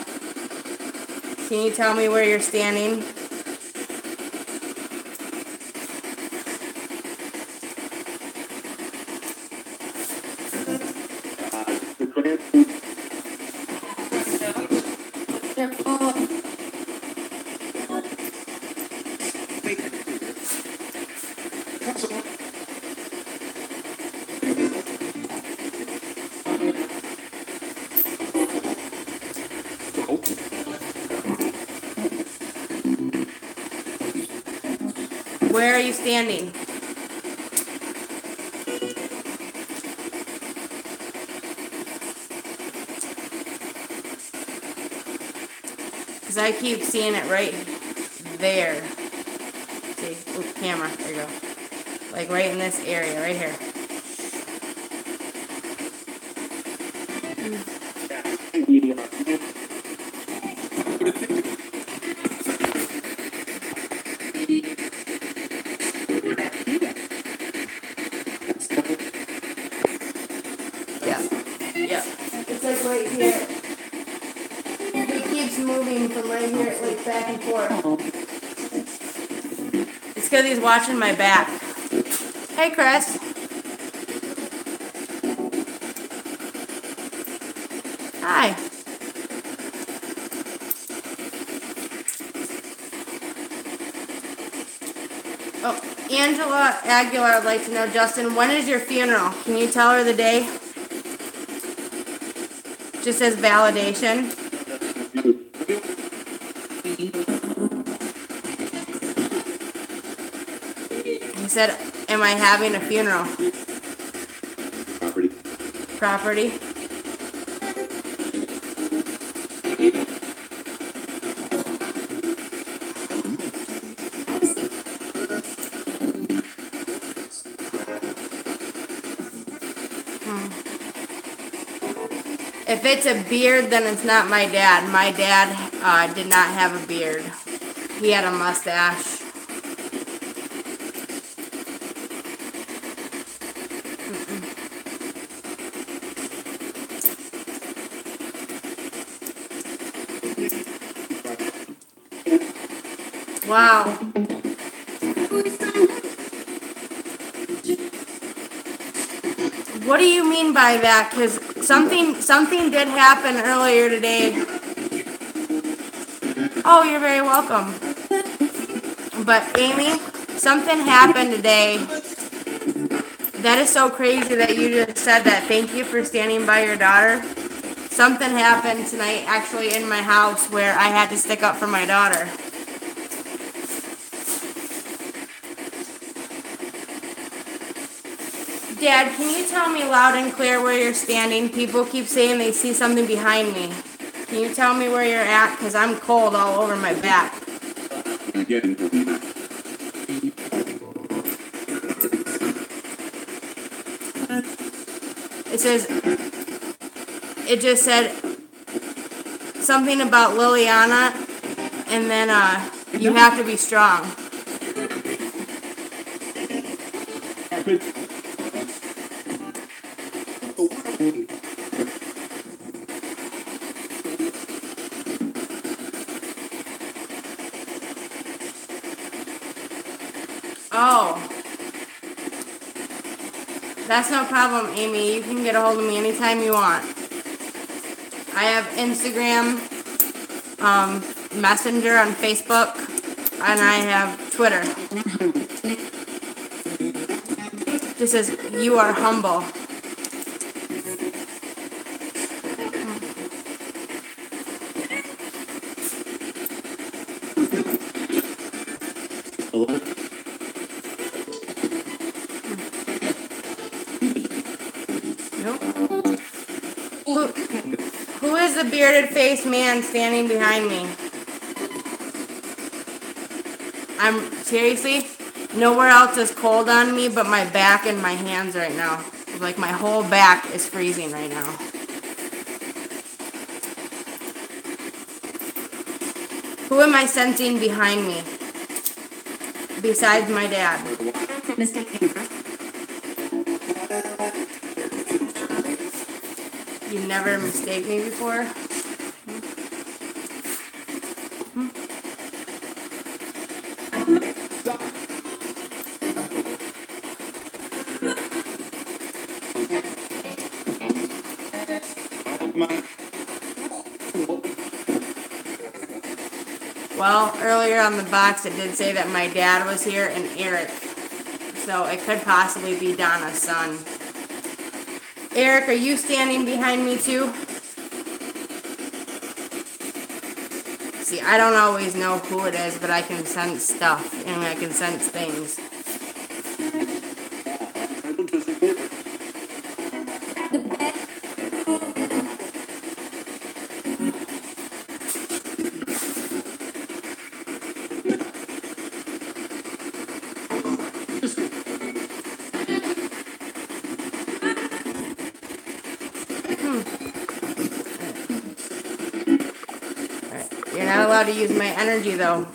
can you tell me where you're standing? Where are you standing? Because I keep seeing it right there. See? Ooh, camera. There you go. Like right in this area, right here. Yeah. Yeah. It's like right here. It keeps moving from right here, like back and forth. It's because he's watching my back. Hey, Chris. Hi. Oh, Angela Aguilar would like to know, Justin, when is your funeral? Can you tell her the day? Just as validation. He said, am I having a funeral? Property. Property. If it's a beard, then it's not my dad. My dad did not have a beard. He had a mustache. Wow. What do you mean by that? Because something did happen earlier today. Oh, you're very welcome. But Amy, something happened today. That is so crazy that you just said that. Thank you for standing by your daughter. Something happened tonight actually in my house where I had to stick up for my daughter. Dad, can you tell me loud and clear where you're standing? People keep saying they see something behind me. Can you tell me where you're at? Because I'm cold all over my back. Again, It just said something about Liliana, and then you have to be strong. Oh. That's no problem, Amy. You can get a hold of me anytime you want. I have Instagram, Messenger on Facebook, and I have Twitter. Just says, you are humble. Who is the bearded faced man standing behind me? I'm seriously, nowhere else is cold on me but my back and my hands right now. Like my whole back is freezing right now. Who am I sensing behind me? Besides my dad. You never mistake me before? Well, earlier on the box it did say that my dad was here and Eric. So it could possibly be Donna's son. Eric, are you standing behind me too? See, I don't always know who it is, but I can sense stuff, and I can sense things. You're not allowed to use my energy, though.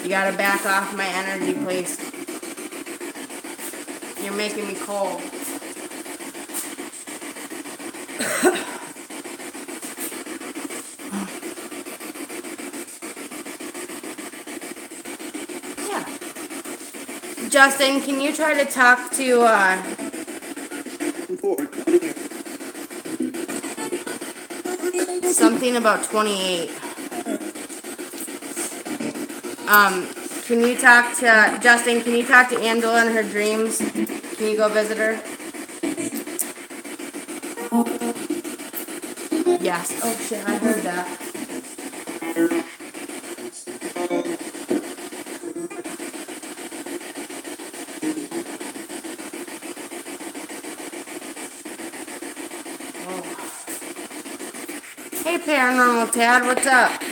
You gotta back off my energy, please. You're making me cold. Yeah. Justin, can you try to talk to, something about 28? Can you talk to, Justin, can you talk to Angela in her dreams? Can you go visit her? Yes. Oh shit, I heard that. Oh. Hey Paranormal Tad, what's up?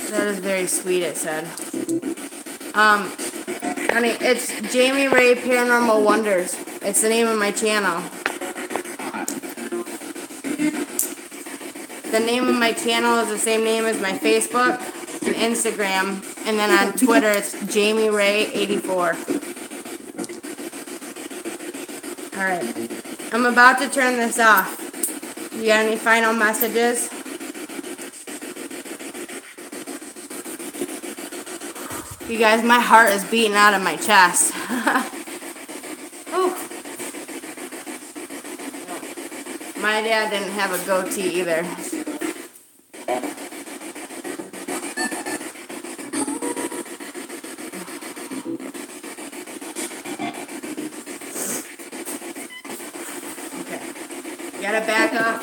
That is very sweet, it said. Honey, it's Jamie Ray Paranormal Wonders. It's the name of my channel. The name of my channel is the same name as my Facebook and Instagram. And then on Twitter, it's Jamie Ray 84. Alright. I'm about to turn this off. You got any final messages? You guys, my heart is beating out of my chest. Ooh. My dad didn't have a goatee either. Okay. You gotta back up.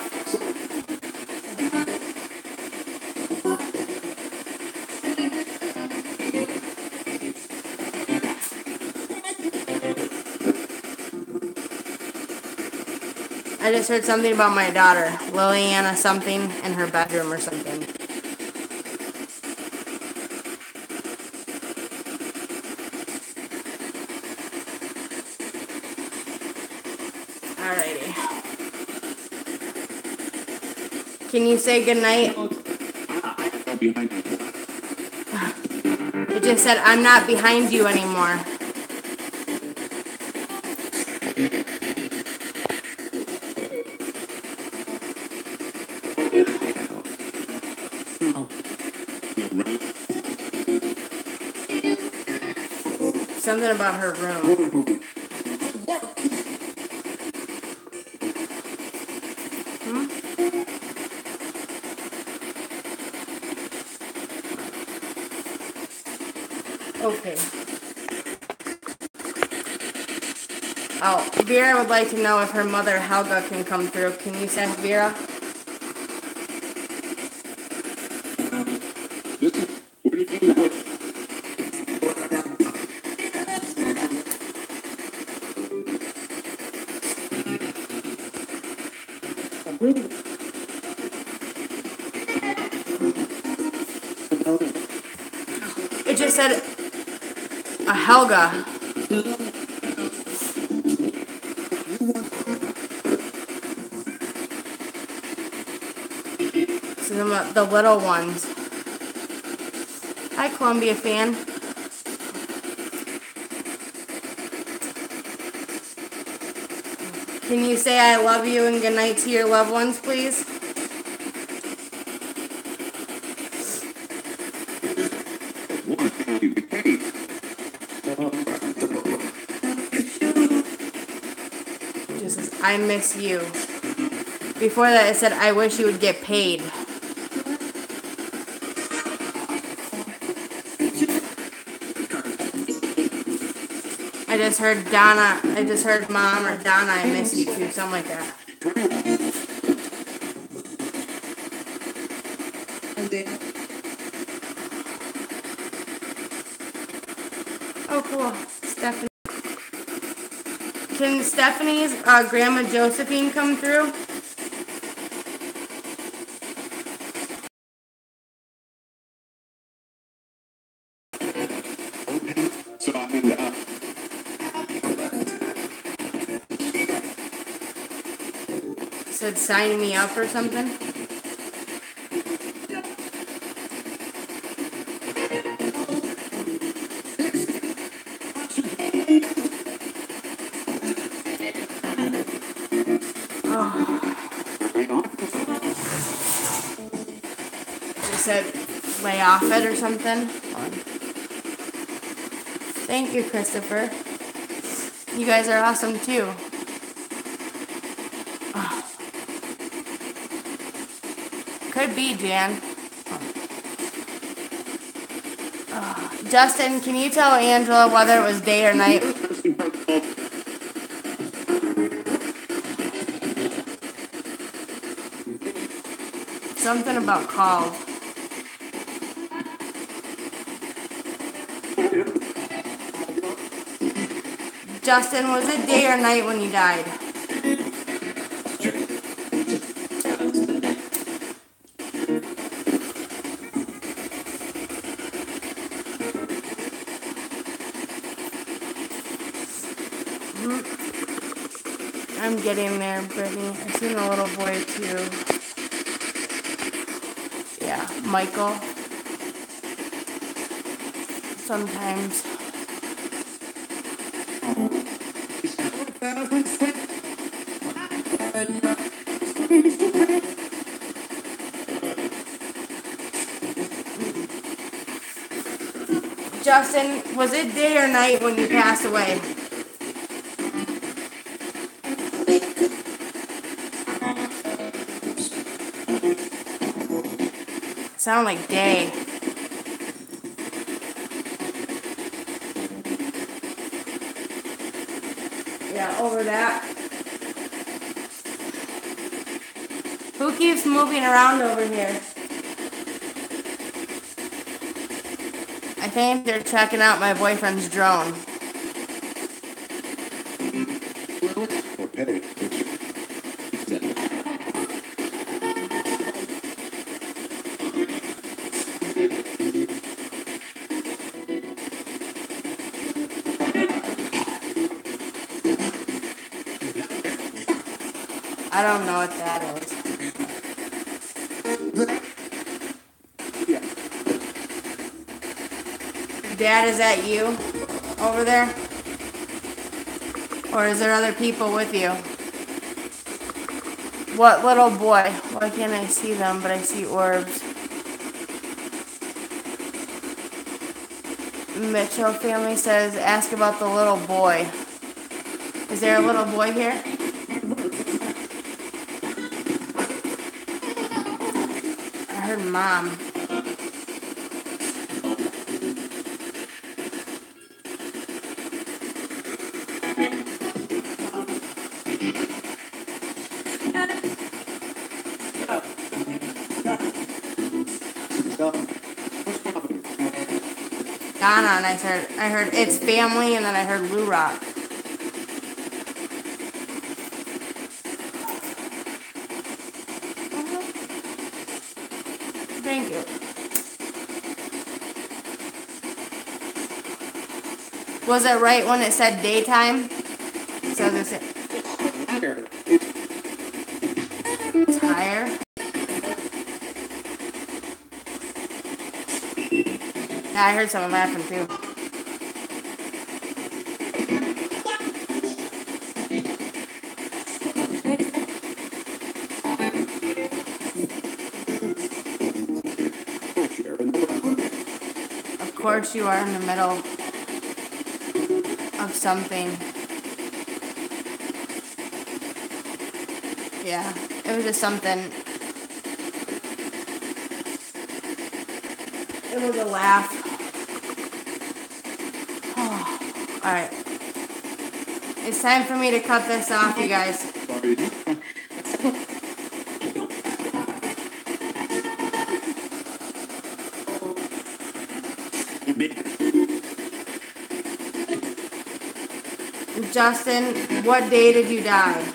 I just heard something about my daughter, Liliana something, in her bedroom or something. Alrighty. Can you say goodnight? It just said, I'm not behind you anymore. Something about her room. Okay. Oh, Vera would like to know if her mother Helga can come through. Can you say Vera? It just said a Helga. Some of the little ones. Hi, Columbia fan. Can you say I love you and good night to your loved ones, please? Just says, I miss you. Before that, it said, I wish you would get paid. I just heard Donna. I just heard Mom or Donna. I miss you too. Something like that. Oh, cool. Stephanie. Can Stephanie's Grandma Josephine come through? So I'm in the, Said sign me up or something. It said lay off it or something. Thank you, Christopher. You guys are awesome too. Oh. Could be, Jan. Oh. Justin, can you tell Angela whether it was day or night? Something about called. Justin, was it day or night when you died? I'm getting there, Brittany. I've seen a little boy too. Yeah, Michael. Sometimes. Justin, was it day or night when you passed away? Sound like day. Yeah, over that. Who keeps moving around over here? I think they're checking out my boyfriend's drone. or pay. I don't know what that is. Dad, is that you over there? Or is there other people with you? What little boy? Why can't I see them, but I see orbs? Mitchell family says, ask about the little boy. Is there a little boy here? I heard Mom. Donna, and I heard it's family, and then I heard Lou Rock. Thank you. Was it right when it said daytime? So this is higher. Yeah, I heard someone laughing too. Of course you are in the middle of something. Yeah, it was just something. It was a laugh. Oh, all right. It's time for me to cut this off, you guys. Sorry. Justin, what day did you die?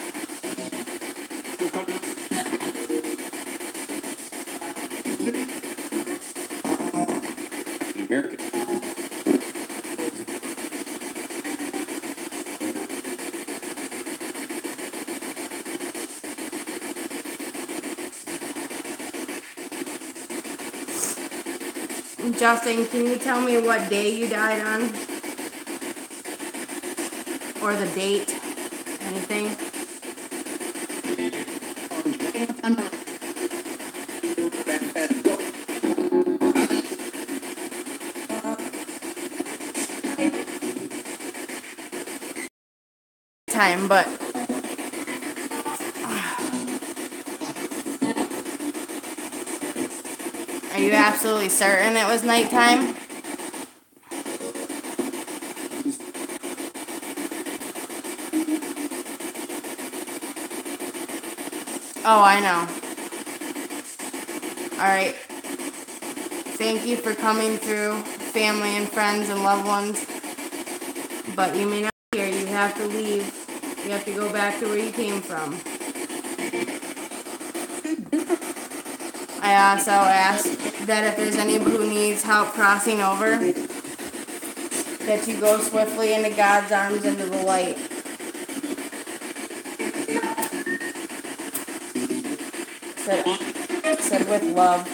American. Justin, can you tell me what day you died on? Or the date? Anything? Time, but are you absolutely certain it was nighttime? Oh, I know. Alright. Thank you for coming through, family and friends and loved ones. But you may not be here. You have to leave. You have to go back to where you came from. I also ask that if there's anybody who needs help crossing over, that you go swiftly into God's arms, into the light. Said with love.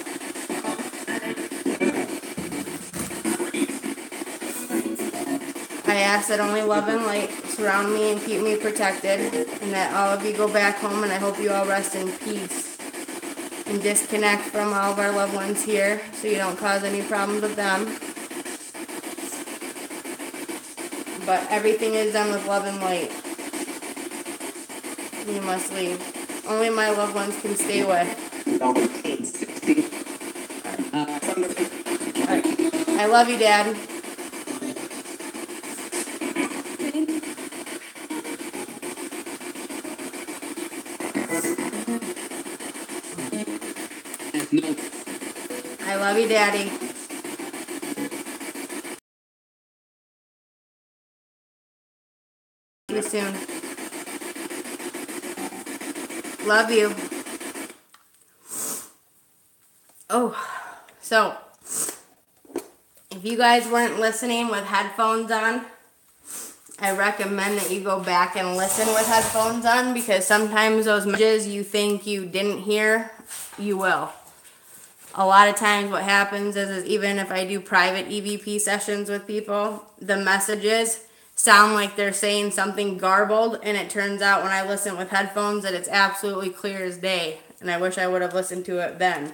I ask that only love and light surround me and keep me protected, and that all of you go back home, and I hope you all rest in peace and disconnect from all of our loved ones here so you don't cause any problems with them. But everything is done with love and light. You must leave. Only my loved ones can stay with. I love you, Dad. I love you, Daddy. See you soon. Love you. Oh, so if you guys weren't listening with headphones on, I recommend that you go back and listen with headphones on, because sometimes those messages you think you didn't hear, you will. A lot of times what happens is even if I do private EVP sessions with people, the messages sound like they're saying something garbled, and it turns out when I listen with headphones that it's absolutely clear as day, and I wish I would have listened to it then.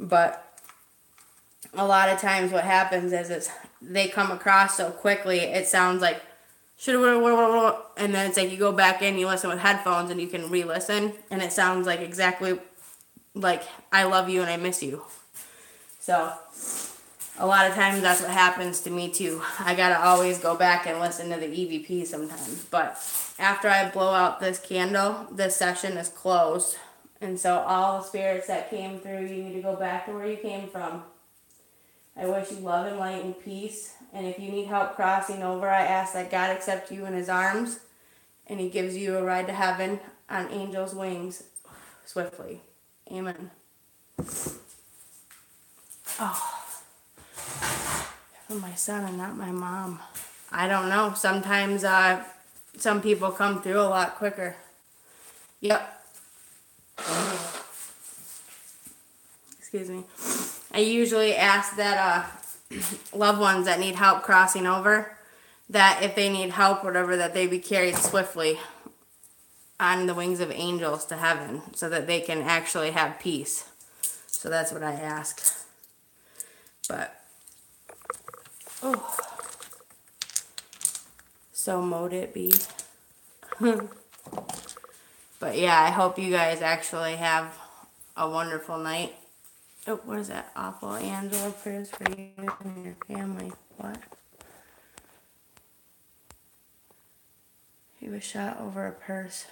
But a lot of times what happens is they come across so quickly, it sounds like and then it's like you go back in, you listen with headphones, and you can re-listen, and it sounds like exactly like I love you and I miss you. So a lot of times that's what happens to me too. I gotta always go back and listen to the EVP sometimes. But after I blow out this candle, this session is closed. And so all the spirits that came through, you need to go back to where you came from. I wish you love and light and peace. And if you need help crossing over, I ask that God accept you in his arms, and he gives you a ride to heaven on angels' wings swiftly. Amen. Oh, from my son and not my mom. I don't know. Sometimes some people come through a lot quicker. Yep. Excuse me. I usually ask that loved ones that need help crossing over, that if they need help, whatever, that they be carried swiftly on the wings of angels to heaven, so that they can actually have peace. So that's what I ask. But, oh, so mote it be. But yeah, I hope you guys actually have a wonderful night. Oh, what is that? Awful Angela prayers for you and your family. What? He was shot over a purse.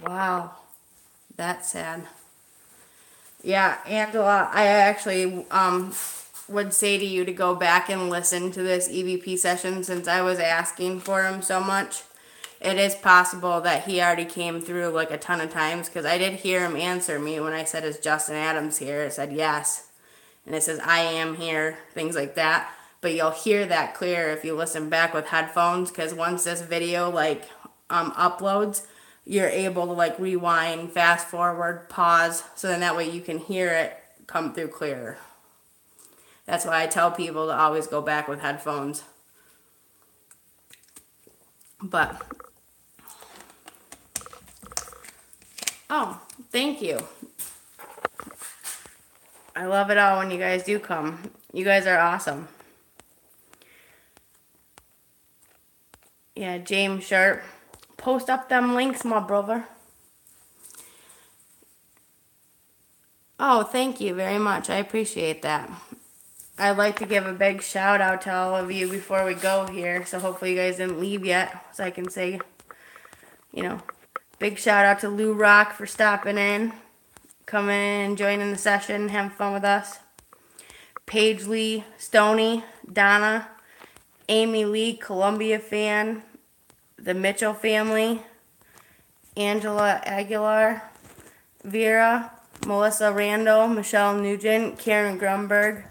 Wow. That's sad. Yeah, Angela, I actually would say to you to go back and listen to this EVP session since I was asking for him so much. It is possible that he already came through like a ton of times because I did hear him answer me when I said, "Is Justin Adams here?" It said yes. And it says, "I am here," things like that. But you'll hear that clear if you listen back with headphones because once this video like uploads, you're able to like rewind, fast forward, pause, so then that way you can hear it come through clearer. That's why I tell people to always go back with headphones. But, oh, thank you. I love it all when you guys do come. You guys are awesome. Yeah, James Sharp. Post up them links, my brother. Oh, thank you very much. I appreciate that. I'd like to give a big shout out to all of you before we go here. So hopefully you guys didn't leave yet. So I can say, you know, big shout out to Lou Rock for stopping in. Coming in, joining the session, having fun with us. Paige Lee, Stoney, Donna, Amy Lee, Columbia fan, the Mitchell family, Angela Aguilar, Vera, Melissa Randall, Michelle Nugent, Karen Grunberg.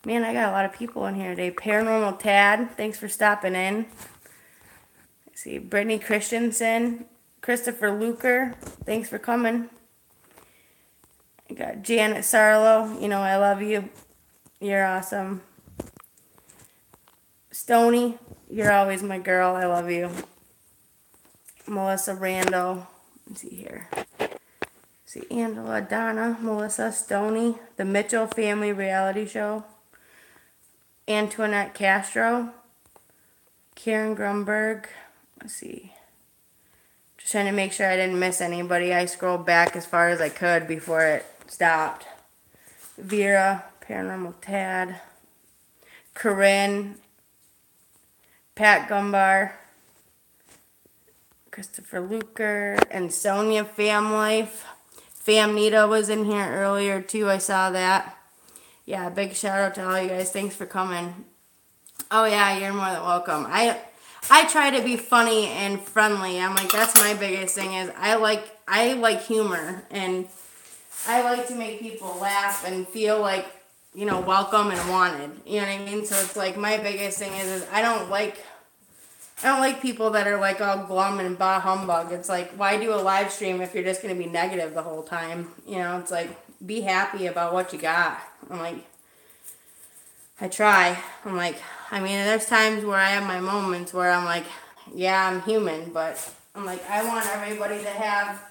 Man, I got a lot of people in here today. Paranormal Tad, thanks for stopping in. Let's see, Brittany Christensen, Christopher Luker, thanks for coming. I got Janet Sarlo, you know I love you. You're awesome. Stoney, you're always my girl. I love you. Melissa Randall. Let's see here. See Angela, Donna, Melissa, Stoney, the Mitchell Family Reality Show. Antoinette Castro. Karen Grunberg. Let's see. Just trying to make sure I didn't miss anybody. I scrolled back as far as I could before it stopped. Vera, Paranormal Tad. Corinne. Pat Gumbar, Christopher Luker, and Sonia Fam Life. Fam Nita was in here earlier too, I saw that. Yeah, big shout out to all you guys. Thanks for coming. Oh yeah, you're more than welcome. I try to be funny and friendly. I'm like, that's my biggest thing is I like humor and I like to make people laugh and feel like, you know, welcome and wanted. You know what I mean? So it's like my biggest thing is I don't like people that are like all glum and bah humbug. It's like, why do a live stream if you're just going to be negative the whole time? You know, it's like, be happy about what you got. I'm like, I try. I'm like, I mean, there's times where I have my moments where I'm like, yeah, I'm human, but I'm like, I want everybody to have,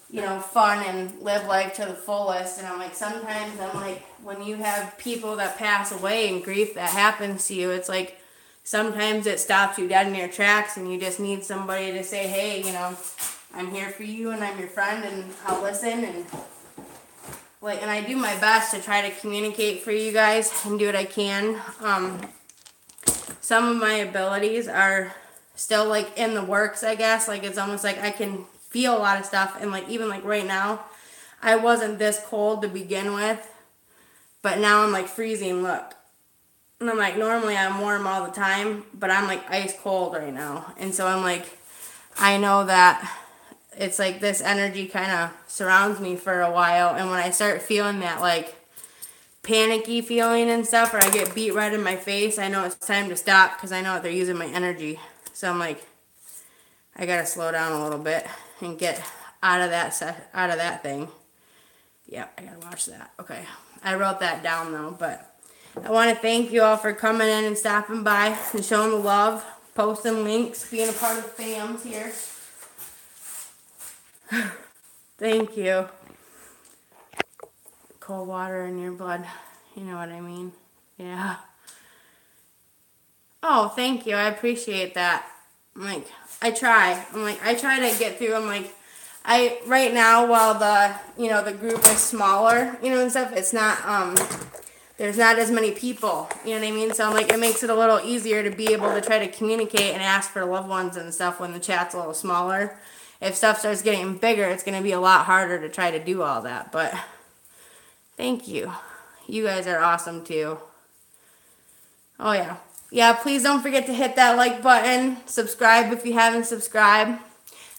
you know, fun and live life to the fullest. And I'm like, sometimes I'm like, when you have people that pass away and grief that happens to you, it's like, sometimes it stops you dead in your tracks and you just need somebody to say, hey, you know, I'm here for you and I'm your friend and I'll listen and like, and I do my best to try to communicate for you guys and do what I can. Some of my abilities are still like in the works, I guess. Like it's almost like I can feel a lot of stuff and like even like right now, I wasn't this cold to begin with, but now I'm like freezing, look. And I'm like, normally I'm warm all the time, but I'm like ice cold right now. And so I'm like, I know that it's like this energy kind of surrounds me for a while. And when I start feeling that like panicky feeling and stuff, or I get beat right in my face, I know it's time to stop because I know that they're using my energy. So I'm like, I gotta slow down a little bit and get out of that thing. Yep, I gotta watch that. Okay, I wrote that down though, but I want to thank you all for coming in and stopping by and showing the love, posting links, being a part of FAMs here. Thank you. Cold water in your blood. You know what I mean? Yeah. Oh, thank you. I appreciate that. I'm like, I try to get through. I'm like, right now, while the group is smaller, and stuff, it's not, there's not as many people, you know what I mean? So I'm like, it makes it a little easier to be able to try to communicate and ask for loved ones and stuff when the chat's a little smaller. If stuff starts getting bigger, it's going to be a lot harder to try to do all that. But thank you. You guys are awesome too. Oh yeah. Yeah, please don't forget to hit that like button. Subscribe if you haven't subscribed.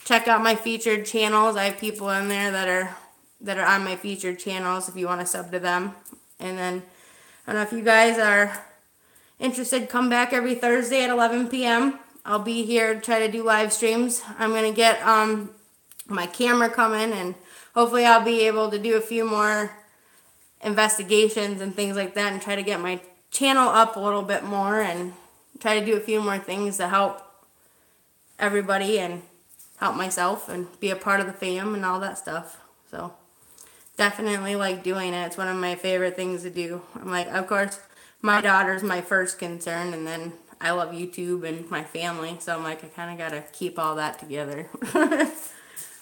Check out my featured channels. I have people in there that are on my featured channels if you want to sub to them. And then I don't know if you guys are interested, come back every Thursday at 11 p.m. I'll be here to try to do live streams. I'm going to get my camera coming, and hopefully I'll be able to do a few more investigations and things like that and try to get my channel up a little bit more and try to do a few more things to help everybody and help myself and be a part of the fam and all that stuff. So definitely like doing it. It's one of my favorite things to do. I'm like, of course, my daughter's my first concern, and then I love YouTube and my family. So I'm like, I kind of got to keep all that together.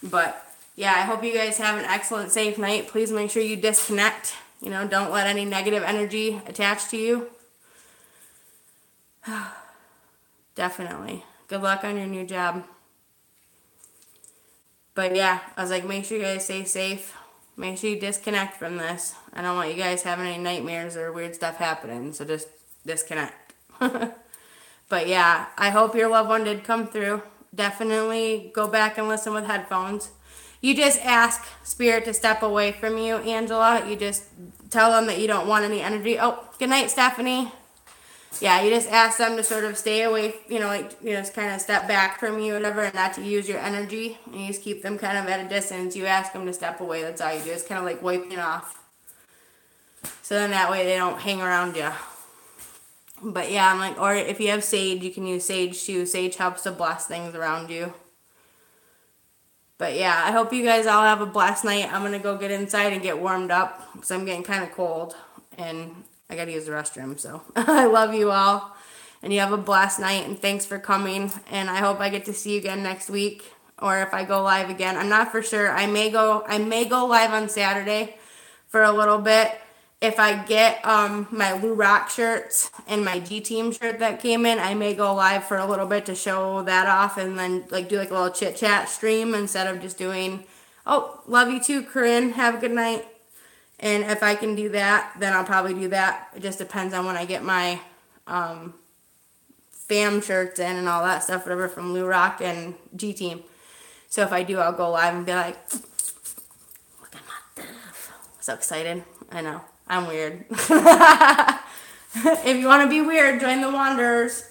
But yeah, I hope you guys have an excellent, safe night. Please make sure you disconnect. You know, don't let any negative energy attach to you. Definitely. Good luck on your new job. But yeah, I was like, make sure you guys stay safe. Make sure you disconnect from this. I don't want you guys having any nightmares or weird stuff happening, so just disconnect. But yeah, I hope your loved one did come through. Definitely go back and listen with headphones. You just ask Spirit to step away from you, Angela. You just tell them that you don't want any energy. Oh, good night, Stephanie. Yeah, you just ask them to sort of stay away, just kind of step back from you, whatever, and not to use your energy. And you just keep them kind of at a distance. You ask them to step away. That's all you do. It's kind of like wiping it off. So then that way they don't hang around you. But yeah, I'm like, or if you have sage, you can use sage too. Sage helps to bless things around you. But yeah, I hope you guys all have a blessed night. I'm going to go get inside and get warmed up because I'm getting kind of cold. And I got to use the restroom. So I love you all. And you have a blessed night. And thanks for coming. And I hope I get to see you again next week. Or if I go live again. I'm not for sure. I may go live on Saturday for a little bit. If I get my Lou Rock shirts and my G-Team shirt that came in, I may go live for a little bit to show that off and then do like a little chit-chat stream instead of just doing, oh, love you too, Corinne. Have a good night. And if I can do that, then I'll probably do that. It just depends on when I get my fam shirts in and all that stuff, whatever, from Lou Rock and G-Team. So if I do, I'll go live and be like, look at my stuff. So excited. I know. I'm weird. If you want to be weird, join the Wanderers.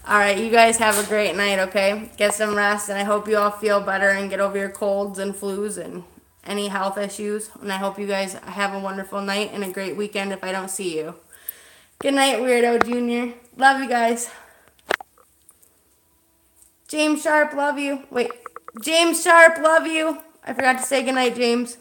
Alright, you guys have a great night, okay? Get some rest, and I hope you all feel better and get over your colds and flus and any health issues. And I hope you guys have a wonderful night and a great weekend if I don't see you. Good night, Weirdo Jr. Love you guys. James Sharp, love you. Wait, James Sharp, love you. I forgot to say good night, James.